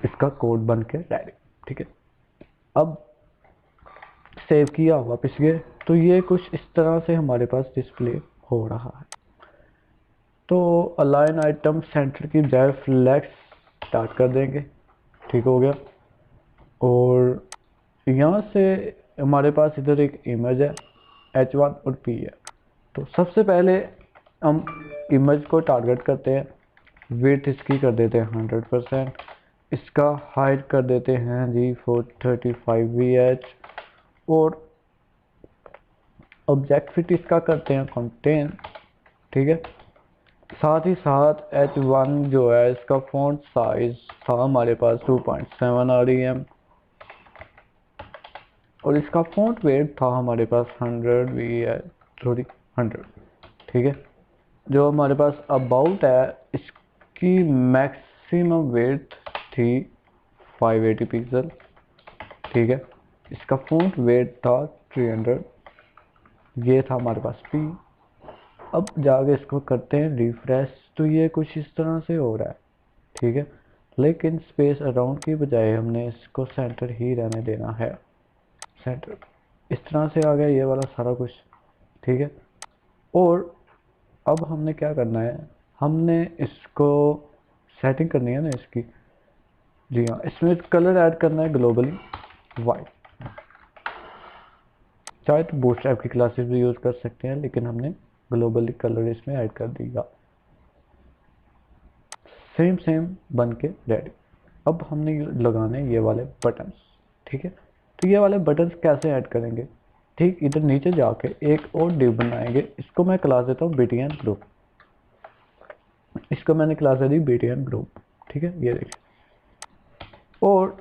S1: इसका कोड बन के रेडी, ठीक है। अब सेव किया, वापस गए, तो ये कुछ इस तरह से हमारे पास डिस्प्ले हो रहा है। तो अलाइन आइटम सेंटर की बजाय फ्लैक्स स्टार्ट कर देंगे, ठीक हो गया। और यहाँ से हमारे पास इधर एक इमेज है H1 और P है। तो सबसे पहले हम इमेज को टारगेट करते हैं, विड्थ इसकी कर देते हैं 100%, इसका हाइट कर देते हैं जी 435 VH, और ऑब्जेक्ट फिट इसका करते हैं कंटेन, ठीक है। साथ ही साथ H1 जो है इसका फॉन्ट साइज था हमारे पास 2.7 REM और इसका फॉन्ट वेट था हमारे पास 100 100, ठीक है। जो हमारे पास अबाउट है इसकी मैक्सिमम वेट थी 580 पिक्सल, ठीक है। इसका फॉन्ट वेट था 300, ये था हमारे पास पी। अब जाके इसको करते हैं रिफ्रेश, तो ये कुछ इस तरह से हो रहा है, ठीक है। लेकिन स्पेस अराउंड की बजाय हमने इसको सेंटर ही रहने देना है, सेंटर इस तरह से आ गया ये वाला सारा कुछ, ठीक है। और अब हमने क्या करना है, हमने इसको सेटिंग करनी है ना इसकी, जी हाँ, इसमें कलर ऐड करना है ग्लोबली वाइट, चाहे तो बूटस्ट्रैप की क्लासेस भी यूज़ कर सकते हैं, लेकिन हमने ग्लोबली कलर इसमें ऐड कर दिया। सेम सेम बन के रेडी। अब हमने लगाने ये वाले बटन्स, ठीक है। तो ये वाले बटन्स कैसे ऐड करेंगे, ठीक इधर नीचे जाके एक और डिव बनाएंगे, इसको मैं क्लास देता हूँ BTN ग्रुप, इसको मैंने क्लास दे दी BTN ग्रुप, ठीक है, ये देखिए। और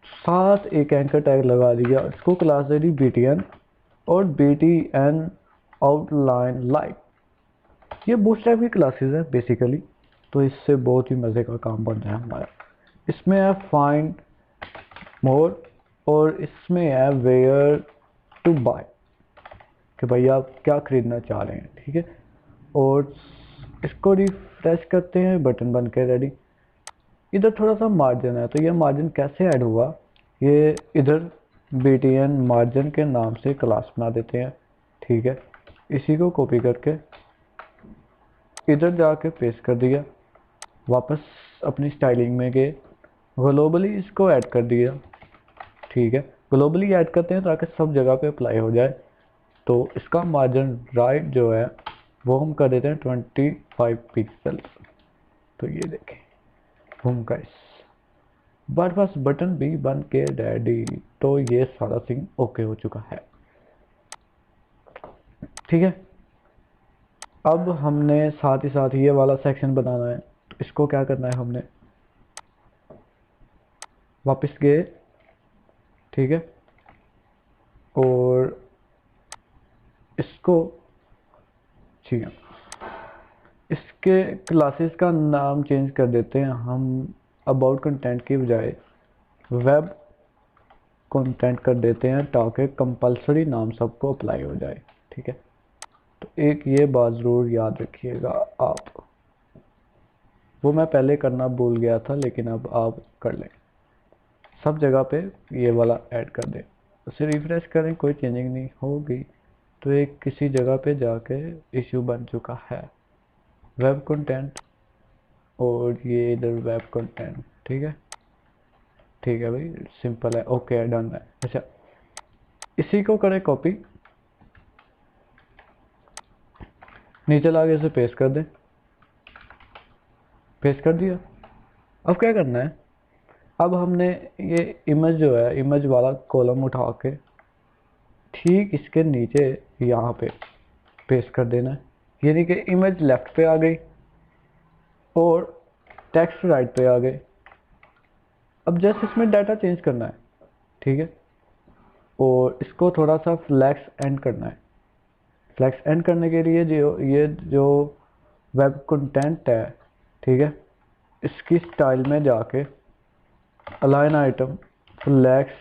S1: साथ एक एंकर टैग लगा दिया, इसको क्लास दे दी BTN और BTN आउटलाइन लाइट। ये बूटस्ट्रैप की क्लासेस है बेसिकली, तो इससे बहुत ही मज़े का काम बन रहा है हमारा। इसमें है फाइंड मोर और इसमें है वेयर टू बाय, कि भाई आप क्या खरीदना चाह रहे हैं, ठीक है। और इसको रिफ्रेश करते हैं, बटन बन के रेडी। इधर थोड़ा सा मार्जिन है, तो ये मार्जिन कैसे ऐड हुआ, ये इधर BTN मार्जिन के नाम से क्लास बना देते हैं, ठीक है। इसी को कॉपी करके इधर जाके पेस्ट कर दिया, वापस अपनी स्टाइलिंग में गए, ग्लोबली इसको ऐड कर दिया, ठीक है। ग्लोबली ऐड करते हैं ताकि सब जगह पे अप्लाई हो जाए। तो इसका मार्जिन राइट जो है वो हम कर देते हैं 25 पिक्सल। तो ये देखें होम गाइस, बस बटन भी बन के रेडी। तो ये सारा सीन ओके हो चुका है, ठीक है। अब हमने साथ ही साथ ये वाला सेक्शन बनाना है, तो इसको क्या करना है, हमने वापस गए, ठीक है। और इसको जी हाँ, इसके क्लासेस का नाम चेंज कर देते हैं हम, अबाउट कंटेंट की बजाय वेब कंटेंट कर देते हैं, ताकि कंपलसरी नाम सबको अप्लाई हो जाए, ठीक है। तो एक ये बात ज़रूर याद रखिएगा आप, वो मैं पहले करना भूल गया था, लेकिन अब आप कर लें, सब जगह पे ये वाला ऐड कर दें। उसे रिफ्रेश करें, कोई चेंजिंग नहीं होगी, तो एक किसी जगह पे जाके इशू बन चुका है वेब कंटेंट, और ये इधर वेब कंटेंट, ठीक है, ठीक है भाई, सिंपल है, ओके डन है। अच्छा, इसी को करें कॉपी, नीचे लाके इसे पेस्ट कर दें, पेस्ट कर दिया। अब क्या करना है, अब हमने ये इमेज जो है, इमेज वाला कॉलम उठा के ठीक इसके नीचे यहाँ पे पेस्ट कर देना है, यानी कि इमेज लेफ्ट पे आ गई और टेक्स्ट राइट पे आ गए। अब जस्ट इसमें डाटा चेंज करना है, ठीक है। और इसको थोड़ा सा फ्लैक्स एंड करना है। फ्लैक्स एंड करने के लिए जो वेब कंटेंट है, ठीक है, इसकी स्टाइल में जाके अलाइन आइटम फ्लैक्स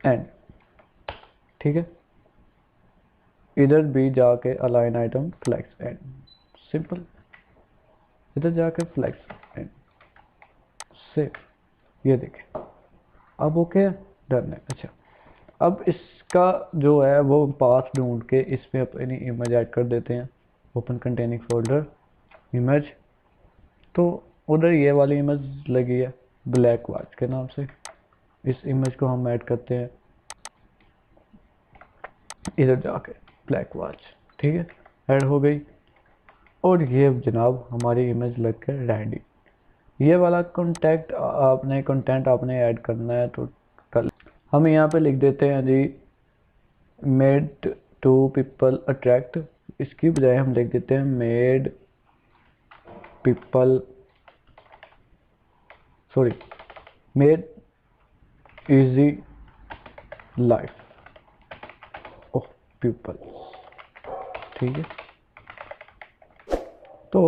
S1: एंड, ठीक है, इधर भी जाके align item flex end, simple, इधर जाके फ्लैक्स एंड सेव, ये देखें अब ओके डन है। अच्छा, अब इसका जो है वो पाथ ढूंढ के इसमें अपनी इमेज ऐड कर देते हैं, ओपन कंटेनिंग फोल्डर इमेज। तो उधर ये वाली इमेज लगी है ब्लैक वॉच के नाम से, इस इमेज को हम ऐड करते हैं इधर जाके ब्लैक वॉच, ठीक है, ऐड हो गई। और ये जनाब हमारी इमेज लग कर रेडी। ये वाला कंटेंट आपने ऐड करना है, तो कर हम यहाँ पे लिख देते हैं जी मेड टू पीपल अट्रैक्ट, इसकी बजाय हम लिख देते हैं made people, sorry, made easy life of people। ठीक है, तो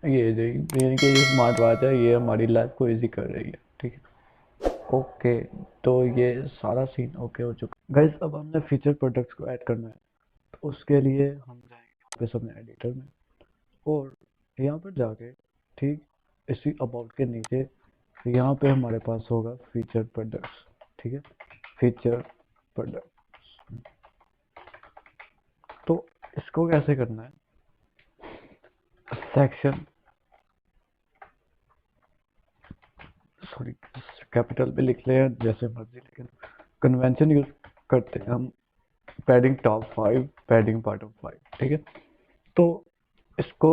S1: ये जो स्मार्ट वॉच है ये हमारी लाइफ को इजी कर रही है। ठीक है, ओके, तो ये सारा सीन ओके हो चुका। गाइस अब हमने फीचर प्रोडक्ट्स को ऐड करना है, तो उसके लिए हम जाएंगे वापस अपने एडिटर में और यहाँ पर जाके ठीक इसी अबाउट के नीचे यहाँ पे हमारे पास होगा फीचर प्रोडक्ट्स। ठीक है, फीचर प्रोडक्ट्स, तो इसको कैसे करना है, सेक्शन, सॉरी कैपिटल पे लिख ले जैसे मर्जी, लेकिन कन्वेंशन यूज करते हैं हम, पैडिंग टॉप 5, पैडिंग बॉटम 5। ठीक है, तो इसको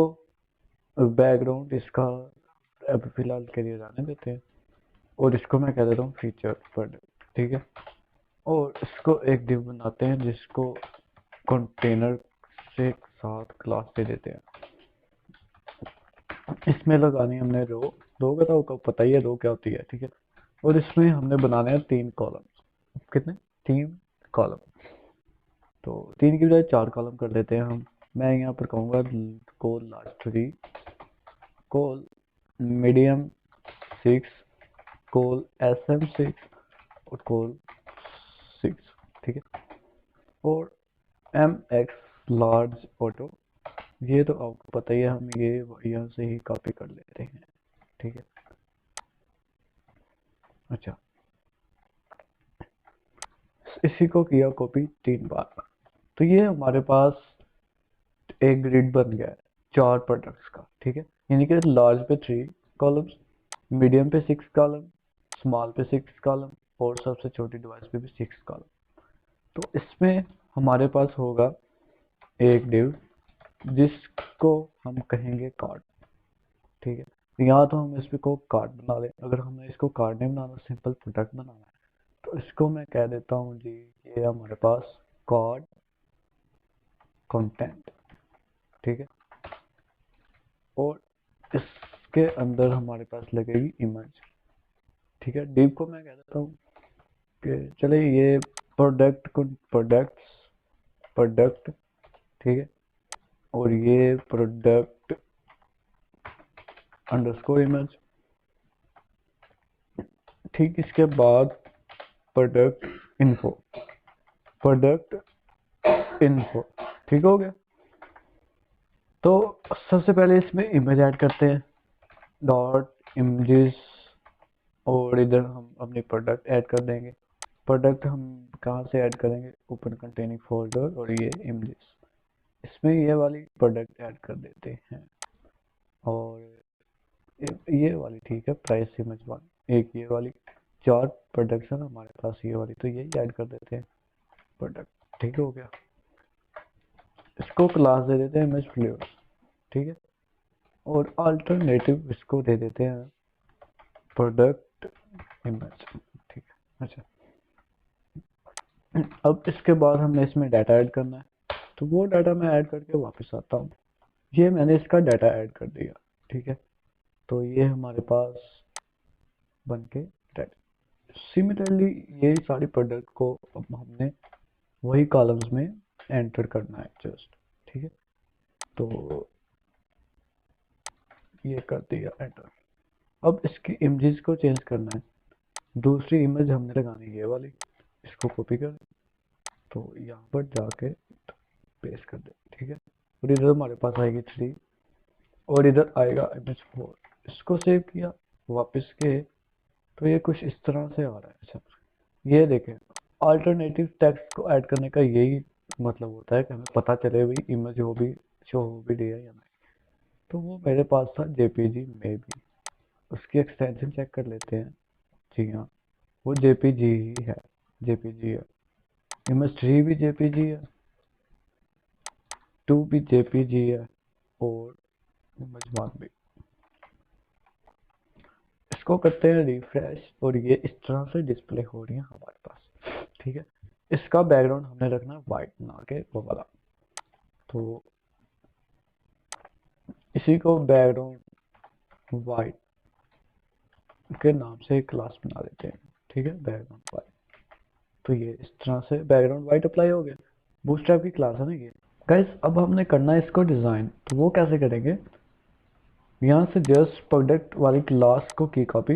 S1: बैकग्राउंड इसका अभी फिलहाल के लिए जाने देते हैं और इसको मैं कह देता हूँ फीचर प्रोडक्ट। ठीक है, और इसको एक डिव बनाते हैं जिसको कंटेनर से साथ क्लास दे देते हैं। इसमें लगानी हमने रो का तो पता ही है रो क्या होती है। ठीक है, और इसमें हमने बनाने हैं 3 कॉलम। कितने? 3 कॉलम, तो 3 की बजाय 4 कॉलम कर देते हैं हम। मैं यहाँ पर कहूँगा कोल लास्ट 3, कोल मीडियम 6, कोल SM6 और कोल 6। ठीक है, और MX लार्ज ऑटो, ये तो आपको पता ही है, हम ये यहाँ से ही कॉपी कर लेते हैं। ठीक है, अच्छा, इसी को किया कॉपी 3 बार, तो ये हमारे पास एक ग्रिड बन गया है 4 प्रोडक्ट्स का। ठीक है, यानी कि लार्ज पे 3 कॉलम्स, मीडियम पे 6 कॉलम, स्मॉल पे 6 कॉलम और सबसे छोटी डिवाइस पे भी 6 कॉलम। तो इसमें हमारे पास होगा एक डिव जिसको हम कहेंगे कार्ड। ठीक है, या तो हम इसको कार्ड बना लें, अगर हमें इसको कार्ड नहीं बनाना, सिंपल प्रोडक्ट बनाना है, तो इसको मैं कह देता हूँ जी ये हमारे पास कार्ड कंटेंट। ठीक है, और इसके अंदर हमारे पास लगेगी इमेज। ठीक है, डिव को मैं कह देता हूँ कि चले ये प्रोडक्ट प्रोडक्ट। ठीक है, और ये प्रोडक्ट अंडरस्कोर इमेज। ठीक, इसके बाद प्रोडक्ट इन्फो, प्रोडक्ट इन्फो। ठीक हो गया, तो सबसे पहले इसमें इमेज ऐड करते हैं, डॉट इमेजेस, और इधर हम अपनी प्रोडक्ट ऐड कर देंगे। प्रोडक्ट हम कहाँ से ऐड करेंगे, ओपन कंटेनिंग फोल्डर, और ये इमेजेस, इसमें ये वाली प्रोडक्ट ऐड कर देते हैं। और ये वाली ठीक है, प्राइस इमेज वाली, एक ये वाली, 4 प्रोडक्ट्स है हमारे पास ये वाली, तो यही ऐड कर देते हैं प्रोडक्ट। ठीक हो गया, इसको क्लास दे देते हैं इमेज फ्लेवर। ठीक है, और अल्टरनेटिव इसको दे देते हैं प्रोडक्ट इमेज। ठीक है, अच्छा, अब इसके बाद हमने इसमें डाटा ऐड करना है, तो वो डाटा मैं ऐड करके वापस आता हूँ। ये मैंने इसका डाटा ऐड कर दिया। ठीक है, तो ये हमारे पास बन के डाटा, सिमिलरली ये सारी प्रोडक्ट को अब हमने वही कॉलम्स में एंटर करना है जस्ट। ठीक है, तो ये कर दिया एंटर। अब इसकी इमेजेस को चेंज करना है, दूसरी इमेज हमने लगानी है ये वाली, इसको कॉपी कर, तो यहाँ पर जाके पेस्ट कर दे। ठीक है, और इधर हमारे पास आएगी 3 और इधर आएगा इमेज 4। इसको सेव किया, वापस के, तो ये कुछ इस तरह से आ रहा है। अच्छा, ये देखें, अल्टरनेटिव टेक्स्ट को ऐड करने का यही मतलब होता है कि हमें पता चले भाई इमेज हो भी शो हो भी रही है या नहीं। तो वो मेरे पास था जेपीजी में भी, उसकी एक्सटेंशन चेक कर लेते हैं। जी हाँ, वो जेपीजी ही है, जेपीजी है। इमेज 3 भी जेपीजी है, 2 भी जेपीजी है, और इमेज 1 भी। इसको करते हैं रिफ्रेश, और ये इस तरह से डिस्प्ले हो रही है हमारे पास। ठीक है, इसका बैकग्राउंड हमने रखना वाइट, ना के वो वाला। तो इसी को बैकग्राउंड वाइट के नाम से एक क्लास बना देते हैं, ठीक है, बैकग्राउंड वाइट। तो ये इस तरह से बैकग्राउंड वाइट अप्लाई हो गया, बूटस्ट्रैप की क्लास है ना ये। गाइस अब हमने करना है इसको डिज़ाइन, तो वो कैसे करेंगे, यहाँ से जस्ट प्रोडक्ट वाली क्लास को की कॉपी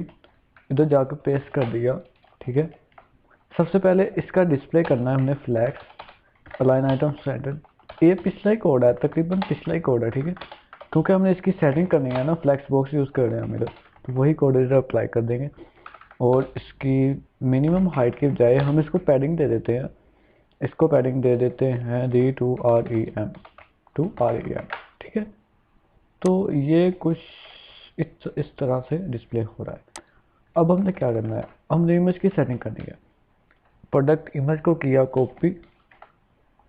S1: इधर जाकर पेस्ट कर दिया, ठीक है। सबसे पहले इसका डिस्प्ले करना है हमने फ्लैक्स अलाइन आइटम सेंटर। ये पिछला ही कोड है, तकरीबन पिछला ही कोड है, ठीक है, क्योंकि हमने इसकी सेटिंग करनी है ना, फ्लैक्स बॉक्स यूज़ कर रहे हैं हम इधर, तो वही कोड इधर अप्लाई कर देंगे। और इसकी मिनिमम हाइट के बजाय हम इसको पैडिंग दे देते हैं, इसको पैडिंग दे देते हैं D two R E M, ठीक है। तो ये कुछ इस तरह से डिस्प्ले हो रहा है। अब हमने क्या करना है, हमने इमेज की सेटिंग करनी है। प्रोडक्ट इमेज को किया कॉपी,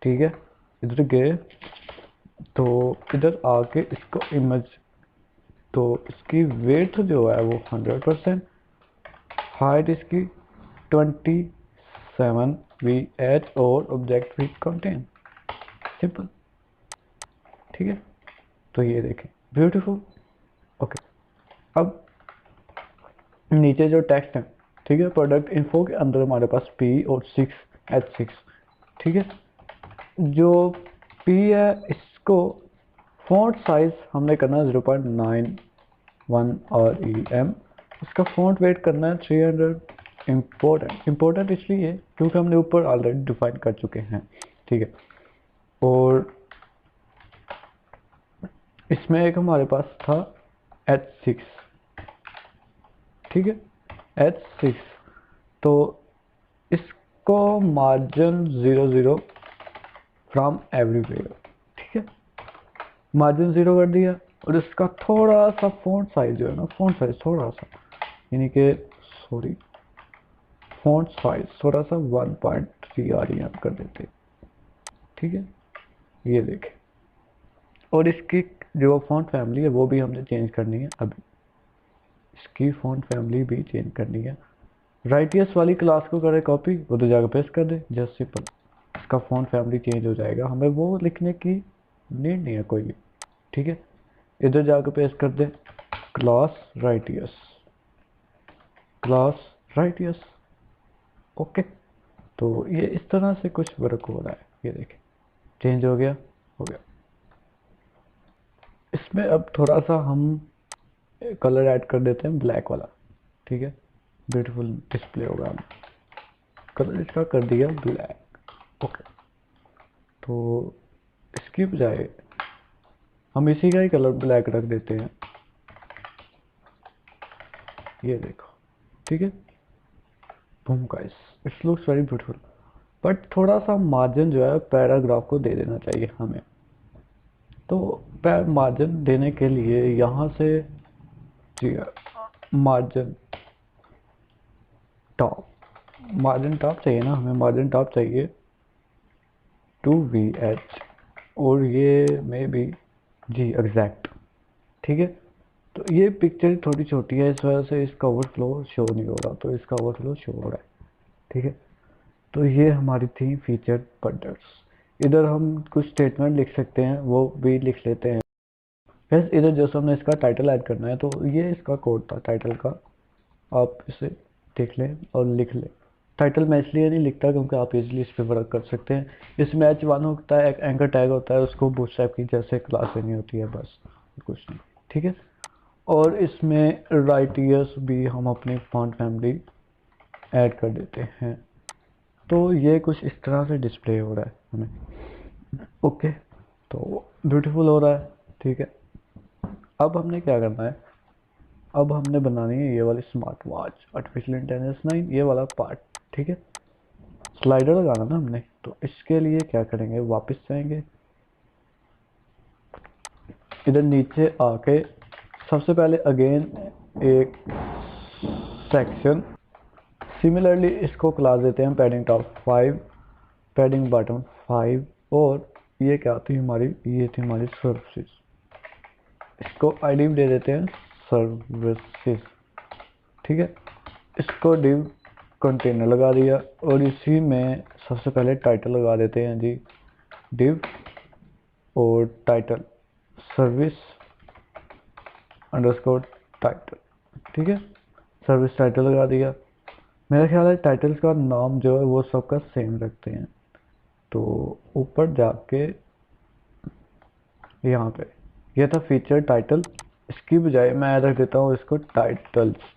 S1: ठीक है, इधर गए तो इधर आके इसको इमेज, तो इसकी वेट जो है वो 100%, हाइट इसकी 27 VH और ऑब्जेक्ट भी कंटेन, सिंपल, ठीक है। तो ये देखें ब्यूटीफुल, ओके। अब नीचे जो टेक्स्ट है, ठीक है, प्रोडक्ट इन्फो के अंदर हमारे पास P और 6H6, ठीक है। जो P है इसको फॉन्ट साइज हमने करना है 0.91 REM, इसका फॉन्ट वेट करना है 300। इम्पोर्टेंट इसलिए क्योंकि हमने ऊपर ऑलरेडी डिफाइन कर चुके हैं, ठीक है। और इसमें एक हमारे पास था H6, ठीक है, H6, तो इसको मार्जिन 00 फ्रॉम एवरीवेयर, ठीक है, मार्जिन 0 कर दिया। और इसका थोड़ा सा फॉन्ट साइज जो है ना, फॉन्ट साइज थोड़ा सा, यानी कि सॉरी फॉन्ट साइज थोड़ा सा 1.3 REM कर देते, ठीक है, ये देखें। और इसकी जो फॉन्ट फैमिली है वो भी हमने चेंज करनी है, अभी इसकी फॉन्ट फैमिली भी चेंज करनी है। राइटियस वाली क्लास को करे कॉपी, उधर जाकर पेस्ट कर दे, जस्ट सिंपल, इसका फॉन्ट फैमिली चेंज हो जाएगा, हमें वो लिखने की नीड नहीं है कोई भी, ठीक है। इधर जाकर पेस्ट कर दे क्लास राइटियस, ओके। तो ये इस तरह से कुछ वर्क हो रहा है, ये देखें चेंज हो गया। इसमें अब थोड़ा सा हम कलर ऐड कर देते हैं ब्लैक वाला, ठीक है, ब्यूटीफुल डिस्प्ले होगा। हम कलर इसका कर दिया ब्लैक, ओके। तो इसकी बजाय हम इसी का ही कलर ब्लैक रख देते हैं, ये देखो, ठीक है, boom guys, it's looks very beautiful. But थोड़ा सा मार्जिन जो है पैराग्राफ को दे देना चाहिए हमें। तो मार्जिन देने के लिए यहाँ से जी मार्जिन टॉप चाहिए ना, हमें मार्जिन टॉप चाहिए 2VH, और ये में भी जी एग्जैक्ट, ठीक है। तो ये पिक्चर थोड़ी छोटी है, इस वजह से इसका ओवरफ्लो शो नहीं हो रहा, तो इसका ओवरफ्लो शो हो रहा है, ठीक है। तो ये हमारी थी फीचर प्रोडक्ट्स। इधर हम कुछ स्टेटमेंट लिख सकते हैं, वो भी लिख लेते हैं। फिर इधर जैसे हमने इसका टाइटल ऐड करना है, तो ये इसका कोड था टाइटल का, आप इसे देख लें और लिख लें। टाइटल मैं इसलिए नहीं लिखता क्योंकि आप इजीली इस पर वर्क कर सकते हैं। इसमें H1 होता है, एक एंकर टैग होता है, उसको बूटस्ट्रैप की जैसे क्लास लेनी होती है, बस कुछ नहीं, ठीक है। और इसमें राइटियस भी हम अपनी फॉन्ट फैमिली ऐड कर देते हैं। तो ये कुछ इस तरह से डिस्प्ले हो रहा है हमें, ओके। तो ब्यूटीफुल हो रहा है, ठीक है। अब हमने क्या करना है, अब हमने बनानी है ये वाली स्मार्ट वॉच आर्टिफिशियल इंटेलिजेंस 9, ये वाला पार्ट, ठीक है। स्लाइडर लगाना ना हमने, तो इसके लिए क्या करेंगे, वापस जाएंगे इधर नीचे आके, सबसे पहले अगेन एक सेक्शन, सिमिलरली इसको क्लास देते हैं पैडिंग टॉप 5, पैडिंग बॉटम 5, और ये क्या थी हमारी, ये थी हमारी सर्विसेज, इसको आईडी दे देते हैं सर्विसेज, ठीक है। इसको डिव कंटेनर लगा दिया, और इसी में सबसे पहले टाइटल लगा देते हैं जी, डिव और टाइटल सर्विस अंडरस्कोर टाइटल, ठीक है, सर्विस टाइटल लगा दिया। मेरा ख्याल है टाइटल्स का नाम जो है वो सबका सेम रखते हैं। तो ऊपर जाके यहाँ पे ये था फीचर टाइटल, इसकी बजाय मैं रख देता हूँ इसको टाइटल्स,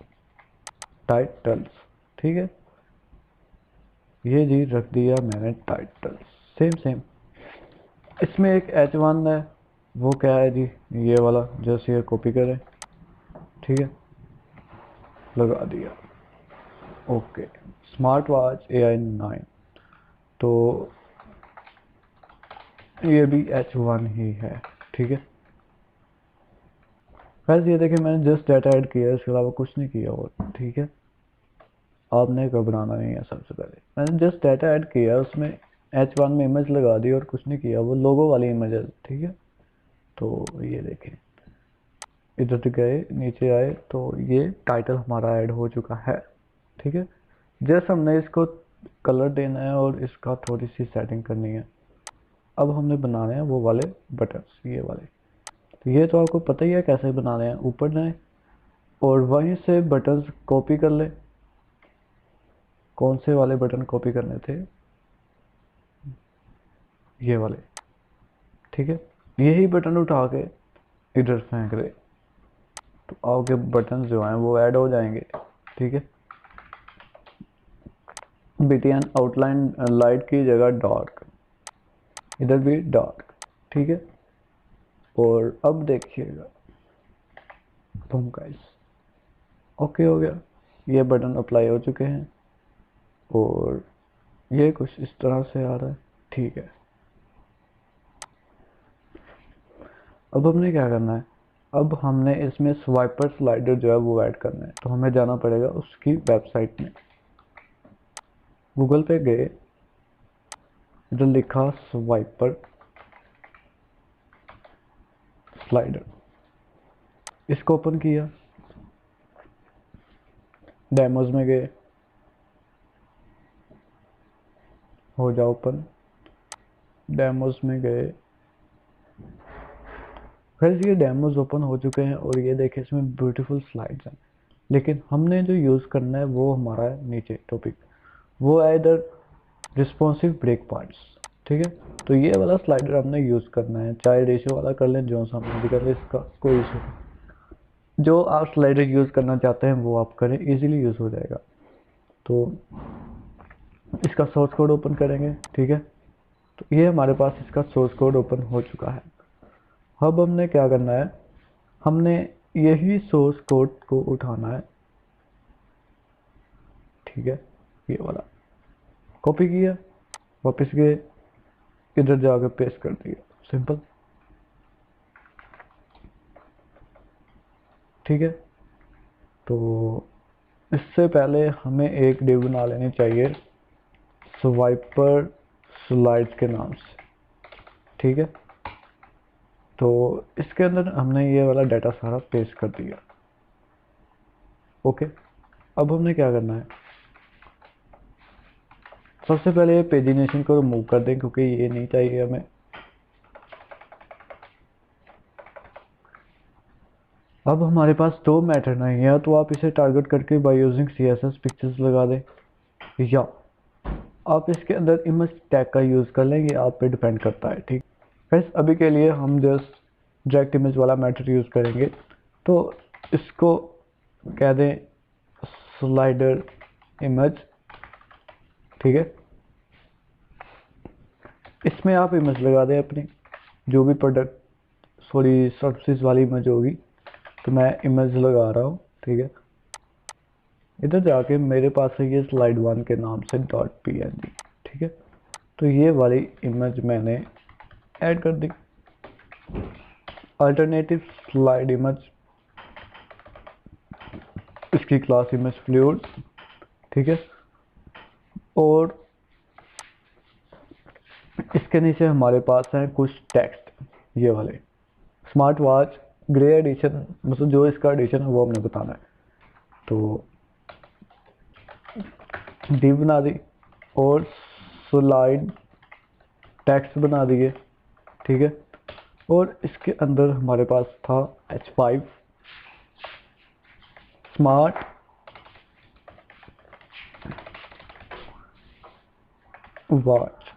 S1: टाइटल्स, ठीक है। ये जी रख दिया मैंने टाइटल्स, सेम सेम। इसमें एक H1 है, वो क्या है जी, ये वाला जैसे ये कॉपी करें, ठीक है, लगा दिया। ओके, स्मार्ट वॉच AI9, तो ये भी H1 ही है, ठीक है। वैसे ये देखिए मैंने जस्ट डाटा ऐड किया है, इसके अलावा कुछ नहीं किया और, ठीक है। आपने घबराना नहीं है, सबसे पहले मैंने जस्ट डाटा ऐड किया, उसमें H1 में इमेज लगा दी और कुछ नहीं किया, वो लोगो वाली इमेज है, ठीक है। तो ये देखें, इधर से गए नीचे आए तो ये टाइटल हमारा ऐड हो चुका है, ठीक है। जैसे हमने इसको कलर देना है और इसका थोड़ी सी सेटिंग करनी है। अब हमने बनाने हैं वो वाले बटन्स, ये वाले। तो ये तो आपको पता ही है कैसे बनाने हैं, ऊपर जाएं और वहीं से बटन्स कॉपी कर ले। कौन से वाले बटन कॉपी करने थे, ये वाले, ठीक है। यही बटन उठा के इधर फेंक दे तो आपके बटन जो हैं वो ऐड हो जाएंगे, ठीक है। BTN आउटलाइन लाइट की जगह डार्क, इधर भी डार्क, ठीक है। और अब देखिएगा, बूम गाइस, ओके हो गया, ये बटन अप्लाई हो चुके हैं और ये कुछ इस तरह से आ रहा है, ठीक है। अब हमने क्या करना है, अब हमने इसमें स्वाइपर स्लाइडर जो है वो ऐड करना है। तो हमें जाना पड़ेगा उसकी वेबसाइट में, गूगल पे गए, इधर लिखा स्वाइपर स्लाइडर, इसको ओपन किया, डेमोज में गए, हो जाओ ओपन, डेमोज में गए। फिर ये डेमोज ओपन हो चुके हैं और ये देखें इसमें ब्यूटीफुल स्लाइड्स हैं, लेकिन हमने जो यूज़ करना है वो हमारा है नीचे टॉपिक, वो है इधर रिस्पॉन्सिव ब्रेक पार्ट्स, ठीक है। तो ये वाला स्लाइडर हमने यूज़ करना है, चाहे रेशियो वाला कर लें, जो सा भी कर लें, इसका कोई इशू नहीं। जो आप स्लाइडर यूज़ करना चाहते हैं वो आप करें, इजीली यूज़ हो जाएगा। तो इसका सोर्स कोड ओपन करेंगे, ठीक है। तो ये हमारे पास इसका सोर्स कोड ओपन हो चुका है। अब हमने क्या करना है, हमने यही सोर्स कोड को उठाना है, ठीक है। ये वाला कॉपी किया, वापस गए, इधर जाकर पेस्ट कर दिया, सिंपल, ठीक है। तो इससे पहले हमें एक डिव बना लेनी चाहिए स्वाइपर स्लाइड्स के नाम से, ठीक है। तो इसके अंदर हमने ये वाला डाटा सारा पेस्ट कर दिया, ओके। अब हमने क्या करना है, सबसे पहले ये पेजिनेशन को रिमूव कर दें क्योंकि ये नहीं चाहिए हमें। अब हमारे पास दो मैटर नहीं है, तो आप इसे टारगेट करके बाय यूजिंग CSS पिक्चर्स लगा दें, या आप इसके अंदर इमेज टैग का यूज़ कर लें, ये आप पे डिपेंड करता है, ठीक। बस अभी के लिए हम जस्ट डायरेक्ट इमेज वाला मैटर यूज़ करेंगे। तो इसको कह दें स्लाइडर इमेज, ठीक है। इसमें आप इमेज लगा दें अपनी, जो भी प्रोडक्ट सॉरी सर्विसेज वाली इमेज होगी। तो मैं इमेज लगा रहा हूँ, ठीक है। इधर जाके मेरे पास है ये slide1 के नाम से .png, ठीक है। तो ये वाली इमेज मैंने ऐड कर दी, अल्टरनेटिव स्लाइड इमेज, इसकी क्लास इमेज फ्लूइड, ठीक है। और इसके नीचे हमारे पास है कुछ टेक्स्ट, ये वाले स्मार्ट वॉच ग्रे एडिशन, मतलब जो इसका एडिशन है वो हमने बताना है। तो div बना दी और स्लाइड टेक्स्ट बना दिए, ठीक है। और इसके अंदर हमारे पास था H5, स्मार्ट वॉच,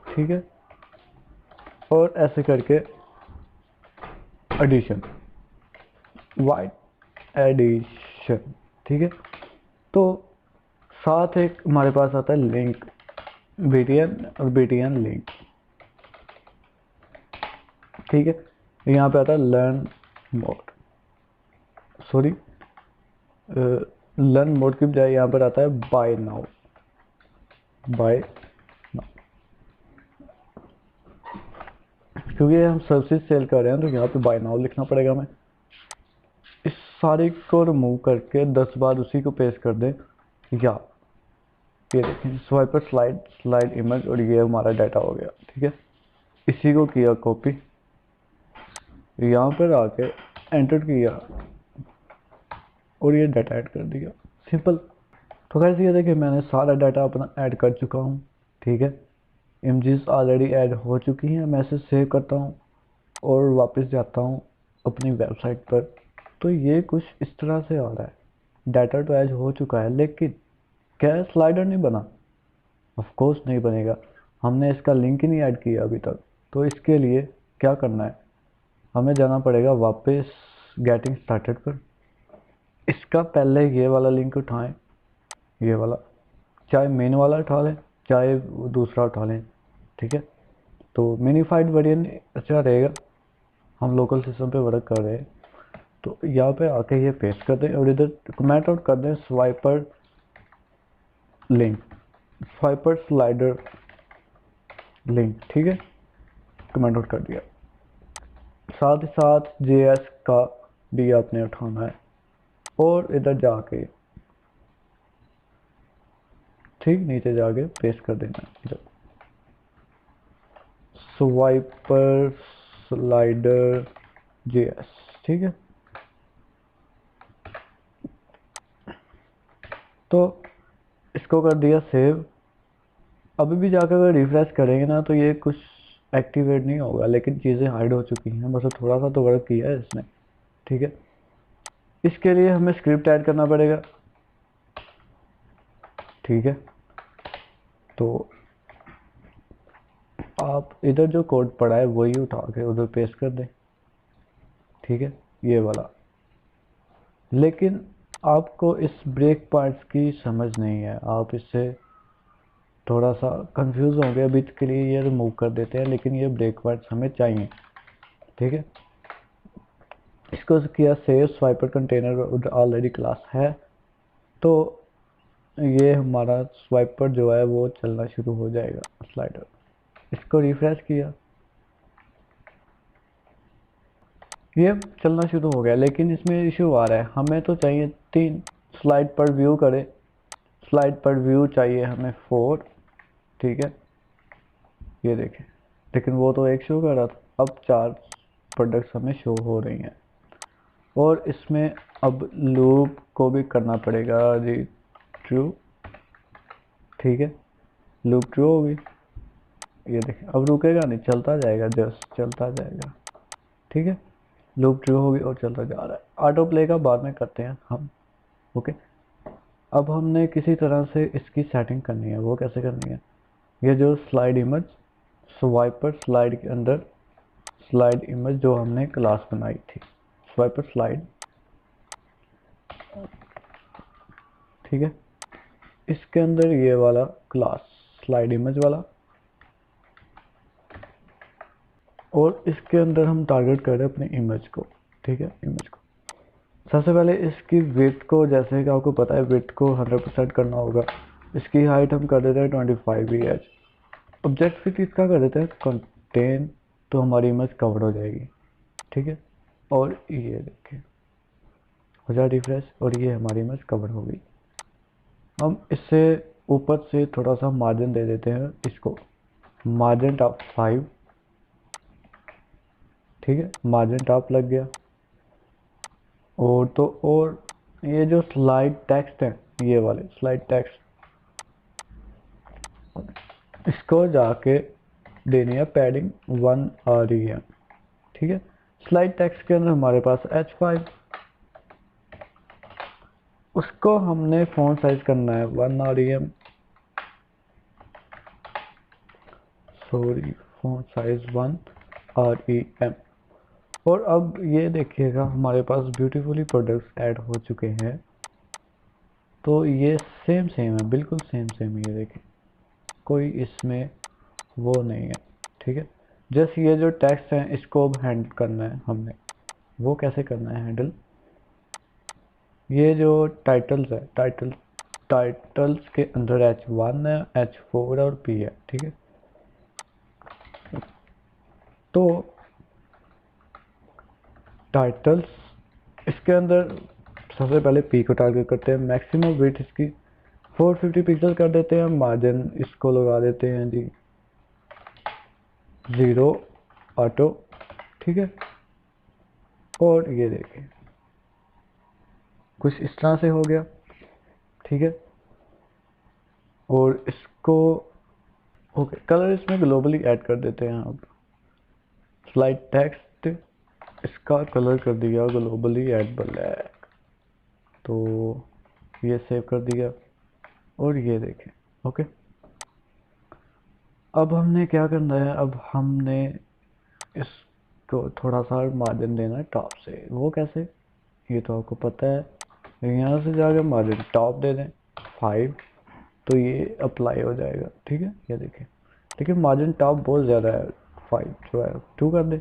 S1: ठीक है, और ऐसे करके एडिशन, वाइट एडिशन, ठीक है। तो साथ एक हमारे पास आता है लिंक, बीटीएन और बीटीएन लिंक, ठीक है। यहाँ पे आता है learn mode, sorry learn mode की बजाय यहाँ पर आता है बाय नाउ, बाय नाउ, क्योंकि हम सर्विसेज सेल कर रहे हैं तो यहाँ पे बाय नाउ लिखना पड़ेगा हमें। इस सारे को रिमूव करके 10 बार उसी को पेस्ट कर दें, या ये देखें स्वाइपर स्लाइड, स्लाइड इमेज, और ये हमारा डाटा हो गया, ठीक है। इसी को किया कॉपी, यहाँ पर आके एंटर किया और ये डाटा ऐड कर दिया, सिंपल। तो कैसे ये देखिए मैंने सारा डाटा अपना ऐड कर चुका हूँ, ठीक है। इमेजेस ऑलरेडी ऐड हो चुकी हैं। मैं इसे सेव करता हूँ और वापस जाता हूँ अपनी वेबसाइट पर। तो ये कुछ इस तरह से आ रहा है, डाटा तो ऐड हो चुका है, लेकिन क्या स्लाइडर नहीं बना? ऑफ कोर्स नहीं बनेगा, हमने इसका लिंक ही नहीं ऐड किया अभी तक। तो इसके लिए क्या करना है, हमें जाना पड़ेगा वापस गेटिंग स्टार्टेड पर। इसका पहले ये वाला लिंक उठाएं, ये वाला, चाहे मेन वाला उठा लें चाहे दूसरा उठा लें, ठीक है। तो मिनीफाइड वर्जन अच्छा रहेगा, हम लोकल सिस्टम पे वर्क कर रहे हैं। तो यहाँ पे आके ये पेस्ट कर दें और इधर कमेंट आउट कर दें स्वाइपर लिंक, स्वाइपर स्लाइडर लिंक, ठीक है, कमेंट आउट कर दिया। साथ ही साथ JS का भी आपने उठाना है और इधर जाके ठीक नीचे जाके पेस्ट कर देना है इधर, स्वाइपर स्लाइडर JS, ठीक है। तो इसको कर दिया सेव। अभी भी जाकर अगर रिफ्रेश करेंगे ना तो ये कुछ एक्टिवेट नहीं होगा, लेकिन चीज़ें हाइड हो चुकी हैं, बस थोड़ा सा तो वर्क किया है इसने, ठीक है। इसके लिए हमें स्क्रिप्ट ऐड करना पड़ेगा, ठीक है। तो आप इधर जो कोड पड़ा है वही उठा के उधर पेस्ट कर दें, ठीक है, ये वाला। लेकिन आपको इस ब्रेक पॉइंट्स की समझ नहीं है, आप इससे थोड़ा सा कंफ्यूज होंगे। अभी के लिए ये रिमूव कर देते हैं, लेकिन ये ब्रेक पॉइंट्स हमें चाहिए, ठीक है। इसको किया सेव, स्वाइपर कंटेनर ऑलरेडी क्लास है, तो ये हमारा स्वाइपर जो है वो चलना शुरू हो जाएगा, स्लाइडर। इसको रिफ्रेश किया, ये चलना शुरू हो गया, लेकिन इसमें इशू आ रहा है। हमें तो चाहिए 3 स्लाइड पर व्यू करे, स्लाइड पर व्यू चाहिए हमें 4, ठीक है, ये देखें। लेकिन वो तो एक शो कर रहा था, अब 4 प्रोडक्ट्स हमें शो हो रही हैं। और इसमें अब लूप को भी करना पड़ेगा ट्रू, ठीक है, लूप ट्रू होगी, ये देखें अब रुकेगा नहीं, चलता जाएगा, जस्ट चलता जाएगा, ठीक है। लूप ट्रू होगी और चलता जा रहा है। ऑटो प्ले का बाद में करते हैं हम, ओके। अब हमने किसी तरह से इसकी सेटिंग करनी है, वो कैसे करनी है, ये जो स्लाइड इमेज, स्वाइपर स्लाइड के अंदर स्लाइड इमेज जो हमने क्लास बनाई थी, स्वाइपर स्लाइड, ठीक है, इसके अंदर ये वाला क्लास स्लाइड इमेज वाला, और इसके अंदर हम टारगेट कर रहे हैं अपने इमेज को, ठीक है, इमेज को। सबसे पहले इसकी विड्थ को, जैसे कि आपको पता है विड्थ को 100% करना होगा। इसकी हाइट हम कर देते हैं 25 EH। ऑब्जेक्ट इसका कर देते हैं कंटेन, तो हमारी इमेज कवर हो जाएगी, ठीक है। और ये देखिए हो जाए रिफ्रेश, और ये हमारी इमेज कवर हो गई। हम इससे ऊपर से थोड़ा सा मार्जिन दे देते हैं इसको, मार्जिन टॉप 5, ठीक है, मार्जिन टॉप लग गया। और तो और ये जो स्लाइड टेक्स्ट है, ये वाले स्लाइड टेक्स्ट, इसको जाके देनी है पैडिंग 1 REM, ठीक है। स्लाइड टेक्स्ट के अंदर हमारे पास H5, उसको हमने फ़ॉन्ट साइज करना है 1 REM, sorry font size 1 REM। और अब ये देखिएगा हमारे पास ब्यूटीफुली प्रोडक्ट्स ऐड हो चुके हैं। तो ये सेम सेम है, बिल्कुल सेम सेम, ये देखिए कोई इसमें वो नहीं है, ठीक है। जस्ट ये जो टेक्स्ट है इसको अब हैंडल करना है हमने। वो कैसे करना है हैंडल, ये जो टाइटल्स है, टाइटल्स के अंदर H1 है, H4 और P है, ठीक है। तो टाइटल्स इसके अंदर सबसे पहले P को टारगेट करते हैं, मैक्सिमम विड्थ इसकी 450 पिक्सल कर देते हैं, मार्जिन इसको लगा देते हैं जी 0 ऑटो, ठीक है। और ये देखिए कुछ इस तरह से हो गया, ठीक है। और इसको ओके, कलर इसमें ग्लोबली ऐड कर देते हैं अब। स्लाइड टेक्स्ट इसका कलर कर दिया ग्लोबली एट ब्लैक, तो ये सेव कर दिया। और ये देखें ओके। अब हमने क्या करना है, अब हमने इसको थोड़ा सा मार्जिन देना है टॉप से। वो कैसे, ये तो आपको पता है। यहाँ से जाकर मार्जिन टॉप दे दें 5, तो ये अप्लाई हो जाएगा, ठीक है। ये देखें, लेकिन मार्जिन टॉप बहुत ज़्यादा है, 5 जो है 2 कर दे,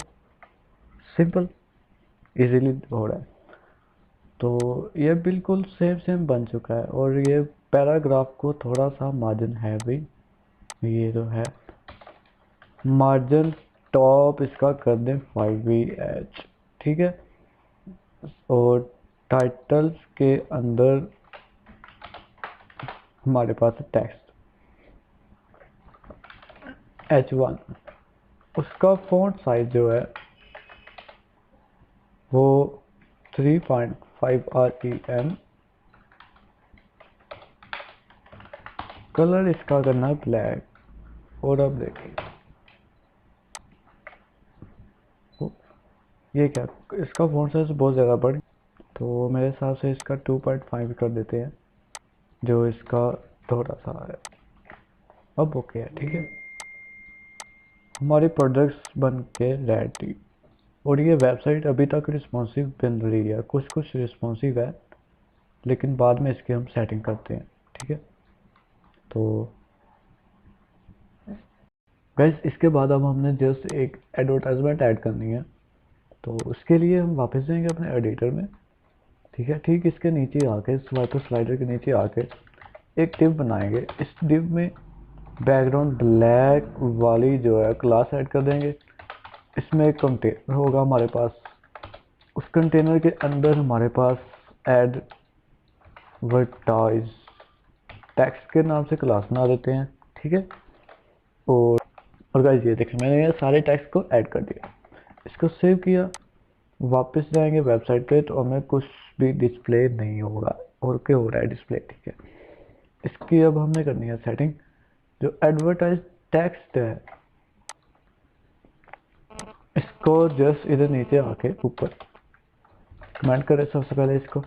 S1: सिंपल, इजीली हो रहा है। तो ये बिल्कुल सेम सेम बन चुका है। और ये पैराग्राफ को थोड़ा सा मार्जिन है भी, ये तो है मार्जिन टॉप इसका कर दें 5VH, ठीक है। और टाइटल्स के अंदर हमारे पास टेक्स्ट H1, उसका फॉन्ट साइज जो है वो 3.5 REM, कलर इसका करना है ब्लैक। और अब देखिए ये क्या, इसका फॉन्ट साइज बहुत ज़्यादा बढ़, तो मेरे हिसाब से इसका 2.5 कर देते हैं, जो इसका थोड़ा सा है। अब ओके है, ठीक है। हमारी प्रोडक्ट्स बन के रेडी। और ये वेबसाइट अभी तक रिस्पॉन्सिव बन रही है, कुछ कुछ रिस्पॉन्सिव है, लेकिन बाद में इसकी हम सेटिंग करते हैं, ठीक है। तो गाइस इसके बाद अब हमने जस्ट एक एडवर्टाइजमेंट ऐड करनी है। तो उसके लिए हम वापस जाएंगे अपने एडिटर में, ठीक है। ठीक इसके नीचे आके स्वाइपर स्लाइडर के नीचे आके एक डिव बनाएंगे। इस डिव में बैकग्राउंड ब्लैक वाली जो है क्लास ऐड कर देंगे। इसमें एक कंटेनर होगा हमारे पास, उस कंटेनर के अंदर हमारे पास एडवर्टाइज टेक्स्ट के नाम से क्लास बना देते हैं, ठीक है। और गाइस ये देखें मैंने ये सारे टेक्स्ट को ऐड कर दिया, इसको सेव किया, वापस जाएंगे वेबसाइट पे, तो हमें कुछ भी डिस्प्ले नहीं होगा। और क्या हो रहा है डिस्प्ले, ठीक है। इसकी अब हमने करनी है सेटिंग। जो एडवर्टाइज टेक्स्ट है इसको जस्ट इधर नीचे आके ऊपर कमेंट करें सबसे पहले इसको।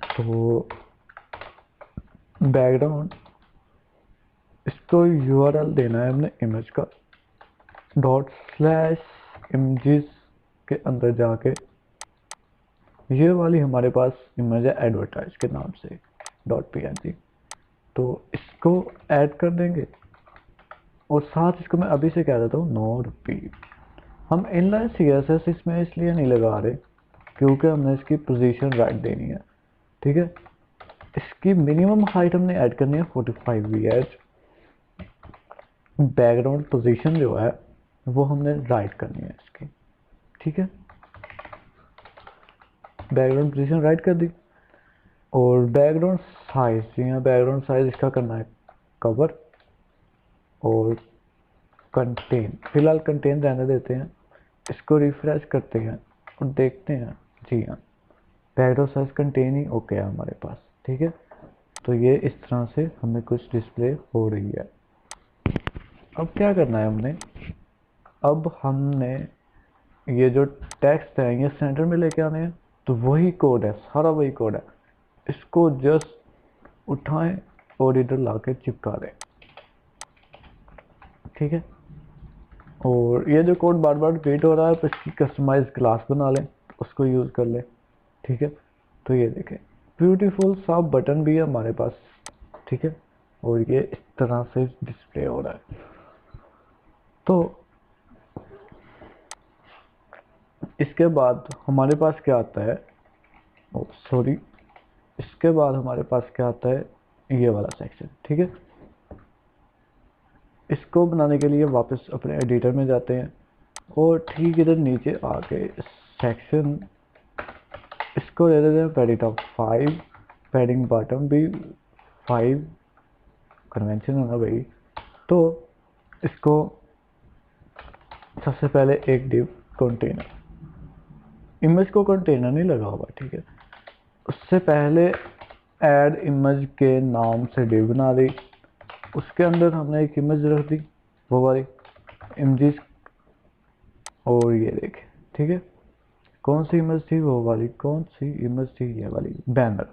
S1: तो बैकग्राउंड इसको यूआरएल देना है हमने इमेज का, ./images के अंदर जाके ये वाली हमारे पास इमेज है एडवर्टाइज के नाम से .png, तो इसको ऐड कर देंगे। और साथ इसको मैं अभी से कह देता हूँ नो रिपीट। हम इनलाइन CSS इसमें इसलिए नहीं लगा रहे क्योंकि हमने इसकी पोजीशन राइट देनी है, ठीक है। इसकी मिनिमम हाइट हमने ऐड करनी है 45VH। बैकग्राउंड पोजीशन जो है वो हमने राइट करनी है इसकी, ठीक है। बैकग्राउंड पोजीशन राइट कर दी। और बैकग्राउंड साइज, यहाँ बैकग्राउंड साइज इसका करना है कवर। और कंटेन, फिलहाल कंटेन रहने देते हैं, इसको रिफ्रेश करते हैं और देखते हैं, जी हाँ बैकग्राउंड साइज कंटेन ही ओके है हमारे पास, ठीक है। तो ये इस तरह से हमें कुछ डिस्प्ले हो रही है। अब क्या करना है हमने, अब हमने ये जो टेक्स्ट है ये सेंटर में लेके आने हैं, तो वही कोड है, सारा वही कोड है। इसको जस्ट उठाएं और इधर लाके चिपका दें, ठीक है। और ये जो कोड बार बार रिपीट हो रहा है, तो इसकी कस्टमाइज क्लास बना लें, उसको यूज़ कर लें, ठीक है। तो ये देखें, ब्यूटीफुल सा बटन भी है हमारे पास, ठीक है। और ये इस तरह से डिस्प्ले हो रहा है। तो इसके बाद हमारे पास क्या आता है, सॉरी, इसके बाद हमारे पास क्या आता है, ये वाला सेक्शन, ठीक है। इसको बनाने के लिए वापस अपने एडिटर में जाते हैं और ठीक इधर नीचे आके सेक्शन, इसको दे देते हैं पैडिंग टॉप 5, पैडिंग बॉटम भी 5, कन्वेंशन होना भाई। तो इसको सबसे पहले एक डिव कंटेनर, इमेज को कंटेनर नहीं लगा हुआ, ठीक है। उससे पहले ऐड इमेज के नाम से डिव बना दी, उसके अंदर हमने एक इमेज रख दी, वो वाली इमेजेस। और ये देखें, ठीक है, कौन सी इमेज थी, वो वाली, कौन सी इमेज थी, ये वाली, बैनर।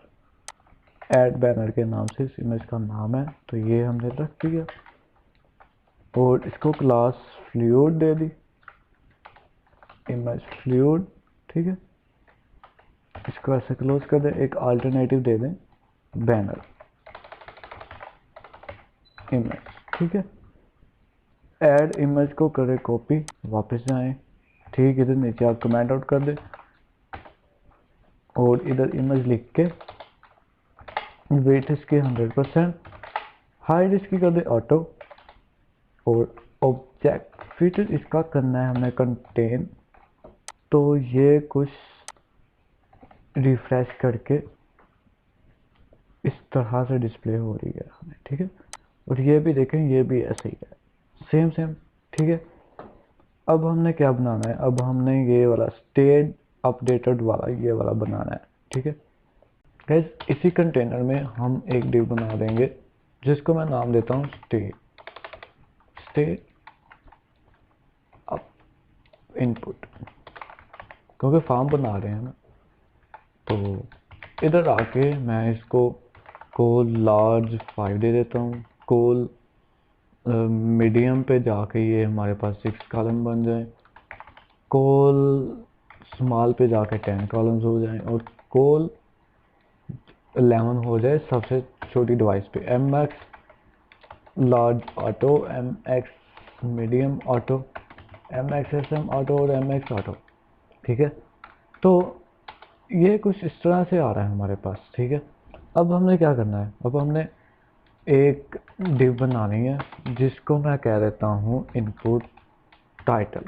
S1: ऐड बैनर के नाम से इस इमेज का नाम है, तो ये हमने रख दिया। और इसको क्लास फ्लूइड दे दी, इमेज फ्लूइड, ठीक है। इसको ऐसे क्लोज कर दें, एक अल्टरनेटिव दे दें, बैनर इमेज, ठीक है। ऐड इमेज को करें कॉपी, वापस जाएं, ठीक, इधर नीचे आप कमेंट आउट कर दें और इधर इमेज लिख के वेट इसकी 100%, हाइड इसकी कर दे ऑटो। और ऑब्जेक्ट फिट इसका करना है हमें कंटेन, तो ये कुछ रिफ्रेश करके इस तरह से डिस्प्ले हो रही है हमें, ठीक है। और ये भी देखें, ये भी ऐसे ही है, सेम सेम, ठीक है। अब हमने क्या बनाना है, अब हमने ये वाला स्टेट अपडेटेड वाला ये वाला बनाना है, ठीक है। गाइस इसी कंटेनर में हम एक डिव बना देंगे जिसको मैं नाम देता हूँ स्टेट, स्टेट अप इनपुट, क्योंकि फॉर्म बना रहे हैं ना। तो इधर आके मैं इसको कोल लार्ज 5 दे देता हूँ, कोल मीडियम पे जाके ये हमारे पास 6 कॉलम बन जाए, कोल स्मॉल पे जाके 10 कॉलम्स हो जाएं, और कोल 11 हो जाए सबसे छोटी डिवाइस पे। M X large auto, M X medium auto, M X S M auto और एम एक्स ऑटो, ठीक है। तो ये कुछ इस तरह से आ रहा है हमारे पास, ठीक है। अब हमने क्या करना है, अब हमने एक डिव बनानी है जिसको मैं कह देता हूँ इनपुट टाइटल।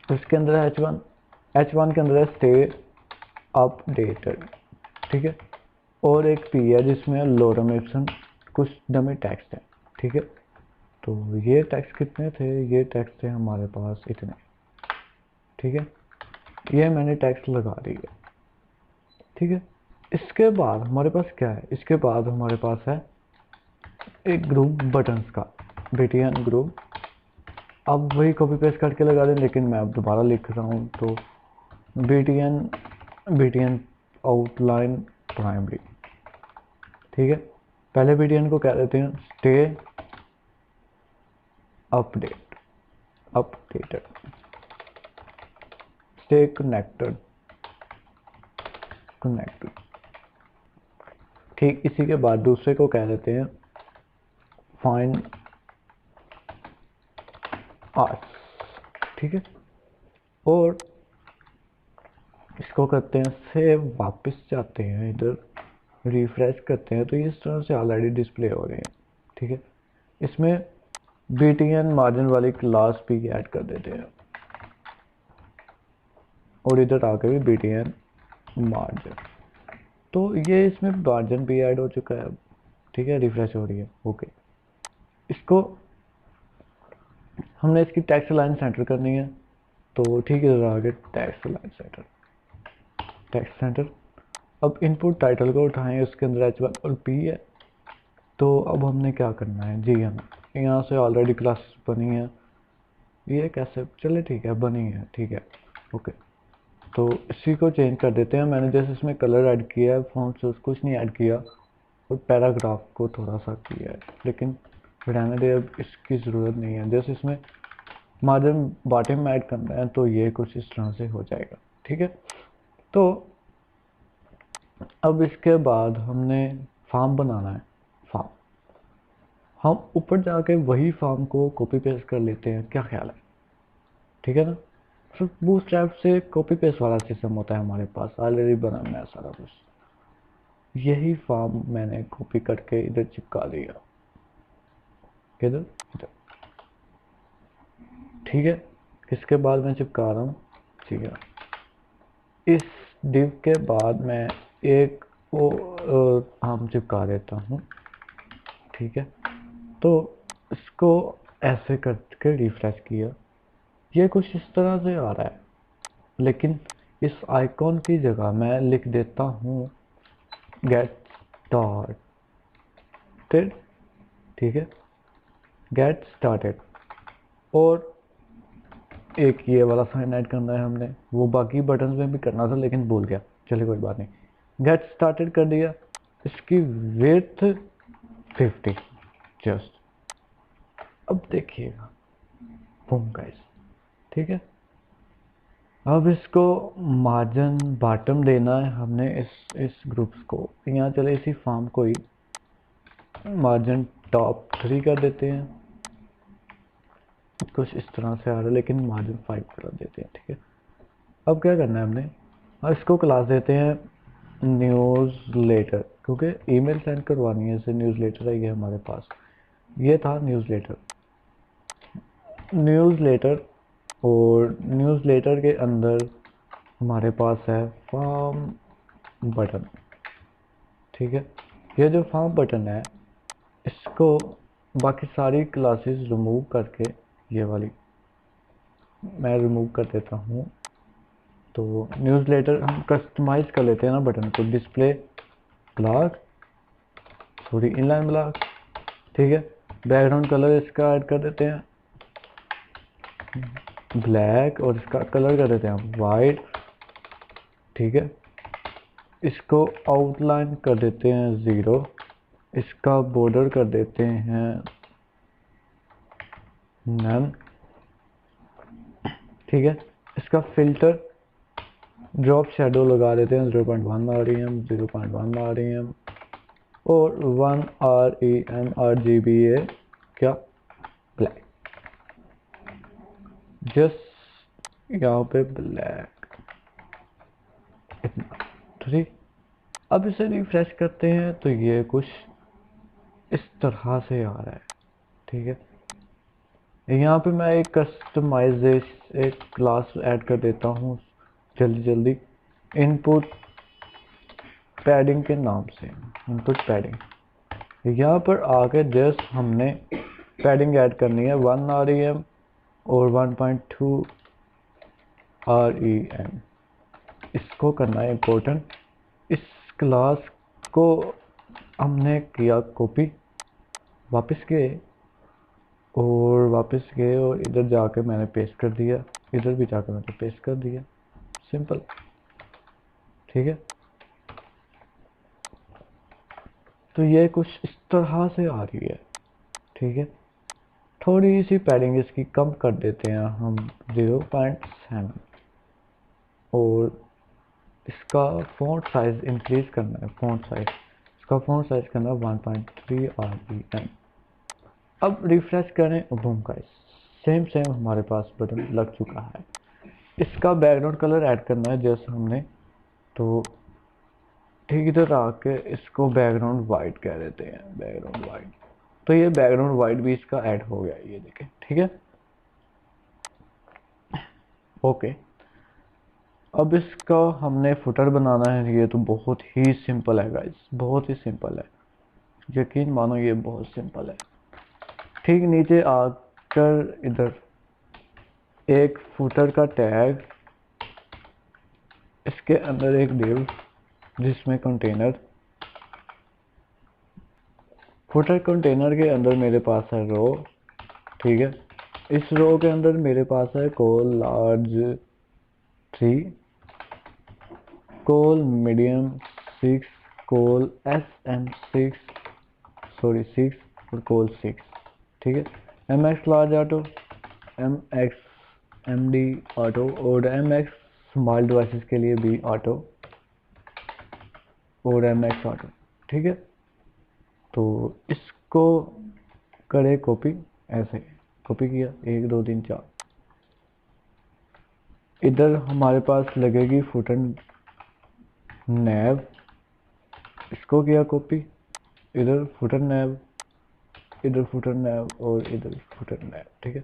S1: इसके अंदर है H1 के अंदर है स्टे अपडेटेड, ठीक है। और एक पी है जिसमें लोरम एप्सन कुछ डमी टेक्स्ट है, ठीक है। तो ये टेक्स्ट कितने थे, ये टेक्स्ट थे हमारे पास इतने, ठीक है। ये मैंने टेक्स्ट लगा दी है, ठीक है। इसके बाद हमारे पास क्या है, इसके बाद हमारे पास है एक ग्रुप बटन्स का, BTN ग्रुप। अब वही कॉपी पेस्ट करके लगा दें, लेकिन मैं अब दोबारा लिख रहा हूँ, तो BTN आउटलाइन प्राइमरी, ठीक है। पहले BTN को कह देते हैं स्टे अपडेटेड, स्टे कनेक्टेड, ठीक। इसी के बाद दूसरे को कह देते हैं फाइंड आर्ट्स, ठीक है। और इसको करते हैं सेव, वापस जाते हैं इधर, रिफ्रेश करते हैं, तो इस तरह से ऑलरेडी डिस्प्ले हो रहे हैं, ठीक है। इसमें BTN मार्जिन वाली क्लास भी ऐड कर देते हैं और इधर आके भी BTN मार्जिन, तो ये इसमें मार्जिन भी ऐड हो चुका है अब, ठीक है। रिफ्रेश हो रही है, ओके। इसको हमने इसकी टेक्स्ट लाइन सेंटर करनी है, तो ठीक है, इधर आगे text line centre, text centre. अब इनपुट टाइटल को उठाएं, उसके अंदर H1 और P है। तो अब हमने क्या करना है जी, हम यहाँ से ऑलरेडी क्लास बनी है, ये कैसे चले, ठीक है, बनी है, ठीक है, ओके। तो इसी को चेंज कर देते हैं। मैंने जैसे इसमें कलर ऐड किया है, फॉन्ट से कुछ नहीं ऐड किया, और पैराग्राफ को थोड़ा सा किया है, लेकिन रहने दे, अब इसकी ज़रूरत नहीं है। जैसे इसमें मार्जिन बॉटम में ऐड करना है, तो ये कुछ इस तरह से हो जाएगा, ठीक है। तो अब इसके बाद हमने फॉर्म बनाना है। फॉर्म हम ऊपर जाके वही फॉर्म को कॉपी पेस्ट कर लेते हैं, क्या ख्याल है? ठीक है ना। फिर बूटस्ट्रैप से कॉपी पेस्ट वाला सिस्टम होता है हमारे पास, ऑलरेडी बना हुआ है सारा कुछ। यही फॉर्म मैंने कॉपी करके इधर चिपका दिया, इधर इधर, ठीक है। इसके बाद मैं चिपका रहा हूँ, ठीक है। इस डिव के बाद मैं एक वो हम चिपका देता हूँ, ठीक है। तो इसको ऐसे करके रिफ्रेश किया, ये कुछ इस तरह से आ रहा है, लेकिन इस आइकॉन की जगह मैं लिख देता हूँ गेट स्टार्टेड, ठीक है, गेट स्टार्टेड। और एक ये वाला साइन ऐड करना है हमने, वो बाकी बटन में भी करना था लेकिन भूल गया, चलिए कोई बात नहीं। गेट स्टार्टेड कर दिया, इसकी विड्थ 50 जस्ट। अब देखिएगा, बूम गाइस, ठीक है। अब इसको मार्जिन बॉटम देना है हमने, इस ग्रुप्स को। यहाँ चले इसी फॉर्म को ही मार्जिन टॉप 3 कर देते हैं, कुछ इस तरह से आ रहा है, लेकिन मार्जिन 5 कर देते हैं, ठीक है। अब क्या करना है हमने, अब इसको क्लास देते हैं न्यूज़ लेटर, क्योंकि ईमेल सेंड करवानी है, इसे न्यूज़ लेटर है ये हमारे पास। ये था न्यूज़ लेटर, न्यूज़ लेटर। और न्यूज़ लेटर के अंदर हमारे पास है फॉर्म बटन, ठीक है। ये जो फॉर्म बटन है, इसको बाकी सारी क्लासेस रिमूव करके, ये वाली मैं रिमूव कर देता हूँ। तो न्यूज़लेटर हम कस्टमाइज कर लेते हैं ना बटन को, display block, sorry inline block, ठीक है। बैकग्राउंड कलर इसका ऐड कर देते हैं ब्लैक, और इसका कलर कर देते हैं वाइट, ठीक है। इसको आउटलाइन कर देते हैं 0, इसका बॉर्डर कर देते हैं नन, ठीक है। इसका फिल्टर ड्रॉप शेडो लगा देते हैं 0.1 REM, 0.1 REM, और 1 REM RGBA क्या ब्लैक, जस्ट यहाँ पे ब्लैक, इतना, ठीक। अब इसे रिफ्रेश करते हैं तो ये कुछ इस तरह से आ रहा है, ठीक है। यहाँ पे मैं एक कस्टमाइजेशन एक क्लास ऐड कर देता हूँ जल्दी जल्दी, इनपुट पैडिंग के नाम से, इनपुट पैडिंग। यहाँ पर आके जस्ट हमने पैडिंग ऐड करनी है 1 REM और 1.2 REM, इसको करना है इम्पोर्टेंट। इस क्लास को हमने किया कॉपी, वापस गए और इधर जाके मैंने पेस्ट कर दिया, इधर भी जाकर मैंने पेस्ट कर दिया, सिंपल, ठीक है। तो ये कुछ इस तरह से आ रही है, ठीक है। थोड़ी सी पैडिंग इसकी कम कर देते हैं हम 0.7, और इसका फ़ॉन्ट साइज इंक्रीज करना है, फ़ॉन्ट साइज, इसका फ़ॉन्ट साइज करना है 1.3 REM। अब रिफ्रेश करें, बूम गाइस, सेम हमारे पास बटन लग चुका है। इसका बैकग्राउंड कलर ऐड करना है जैसे हमने, तो ठीक इधर आके इसको बैकग्राउंड वाइट कह देते हैं, बैकग्राउंड वाइट। तो ये बैकग्राउंड वाइट भी इसका ऐड हो गया, ये देखें, ठीक है। ओके, अब इसका हमने फुटर बनाना है। ये तो बहुत ही सिंपल है गाइस, बहुत ही सिंपल है, यकीन मानो ये बहुत सिंपल है। ठीक नीचे आकर इधर एक फुटर का टैग, इसके अंदर एक डिव जिसमें कंटेनर, फुटर कंटेनर के अंदर मेरे पास है रो, ठीक है। इस रो के अंदर मेरे पास है कोल लार्ज 3, कोल मीडियम 6 कोल SM6 सॉरी 6 और कोल 6, ठीक है। MX large auto, MX MD auto और MX स्मॉल डिवाइसेस के लिए भी ऑटो और MX ऑटो, ठीक है। तो इसको करे कॉपी, ऐसे कॉपी किया 1 2 3 4। इधर हमारे पास लगेगी फुटर नैव, इसको किया कॉपी, इधर फुटर नैव, इधर फुटर नैव और इधर फुटर नैव, ठीक है।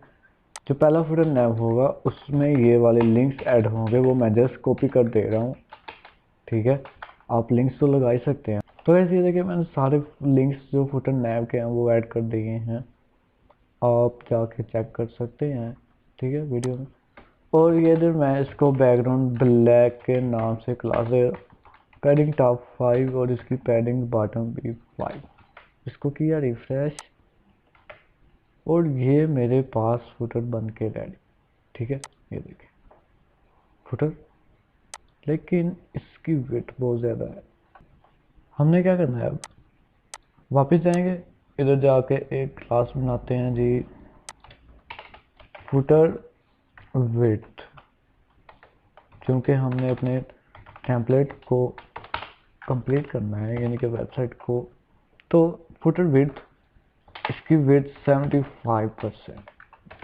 S1: जो पहला फुटर नैव होगा उसमें ये वाले लिंक्स ऐड होंगे, वो मैं जस्ट कॉपी कर दे रहा हूँ, ठीक है। आप लिंक्स तो लगा ही सकते हैं। तो ऐसे ही देखिए मैंने सारे लिंक्स जो फुटर नैव के हैं वो ऐड कर दिए हैं, आप जाके चेक कर सकते हैं, ठीक है, वीडियो में। और ये इधर मैं इसको बैकग्राउंड ब्लैक के नाम से क्लास है, पैडिंग टॉप 5 और इसकी पैडिंग बॉटम भी 5। इसको किया रिफ्रेश और ये मेरे पास फुटर बन के रेडी, ठीक है। ये देखिए फुटर, लेकिन इसकी वेट बहुत ज़्यादा है। हमने क्या करना है, अब वापस जाएंगे, इधर जाके एक क्लास बनाते हैं जी, फुटर विड्थ, क्योंकि हमने अपने टेम्पलेट को कंप्लीट करना है, यानी कि वेबसाइट को। तो फुटर विड्थ, इसकी विड्थ 75%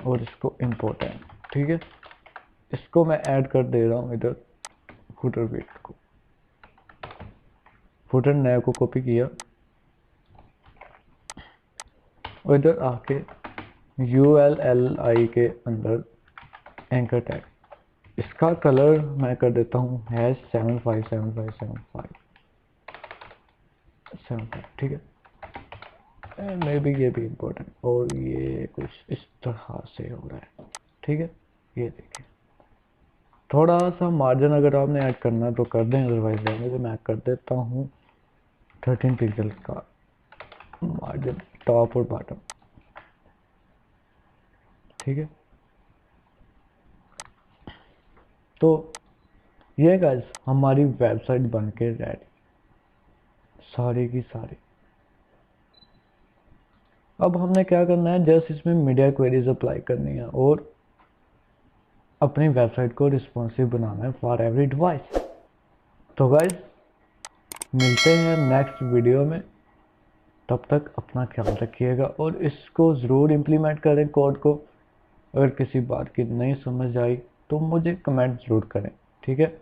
S1: और इसको इम्पोर्टेंट, ठीक है। इसको मैं ऐड कर दे रहा हूँ इधर फुटर विड्थ को, फुटर नैव को कॉपी किया और इधर आके ULLI के अंदर एंकर टैग, इसका कलर मैं कर देता हूँ #757575, ठीक है। मे बी ये भी इम्पोर्टेंट, और ये कुछ इस तरह से हो रहा है, ठीक है। ये देखिए थोड़ा सा मार्जिन अगर आपने ऐड करना है तो कर दें, अदरवाइज रहने तो मैं कर देता हूँ 13 पिक्सल का मार्जिन टॉप और बॉटम, ठीक है। तो ये गाइस हमारी वेबसाइट बन के रेडी, सारी की सारी। अब हमने क्या करना है, जस्ट इसमें मीडिया क्वेरीज अप्लाई करनी है और अपनी वेबसाइट को रिस्पॉन्सिव बनाना है फॉर एवरी डिवाइस। तो गाइस मिलते हैं नेक्स्ट वीडियो में, तब तक अपना ख्याल रखिएगा और इसको ज़रूर इम्प्लीमेंट करें कोड को। अगर किसी बात की नहीं समझ आई तो मुझे कमेंट ज़रूर करें, ठीक है।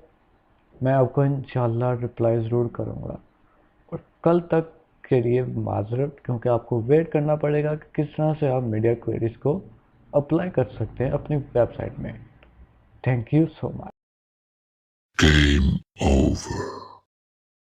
S1: मैं आपको इंशाल्लाह रिप्लाई ज़रूर करूँगा। और कल तक के लिए माजरत, क्योंकि आपको वेट करना पड़ेगा कि किस तरह से आप मीडिया क्वेरीज को अप्लाई कर सकते हैं अपनी वेबसाइट में। Thank you so much.
S2: Game over.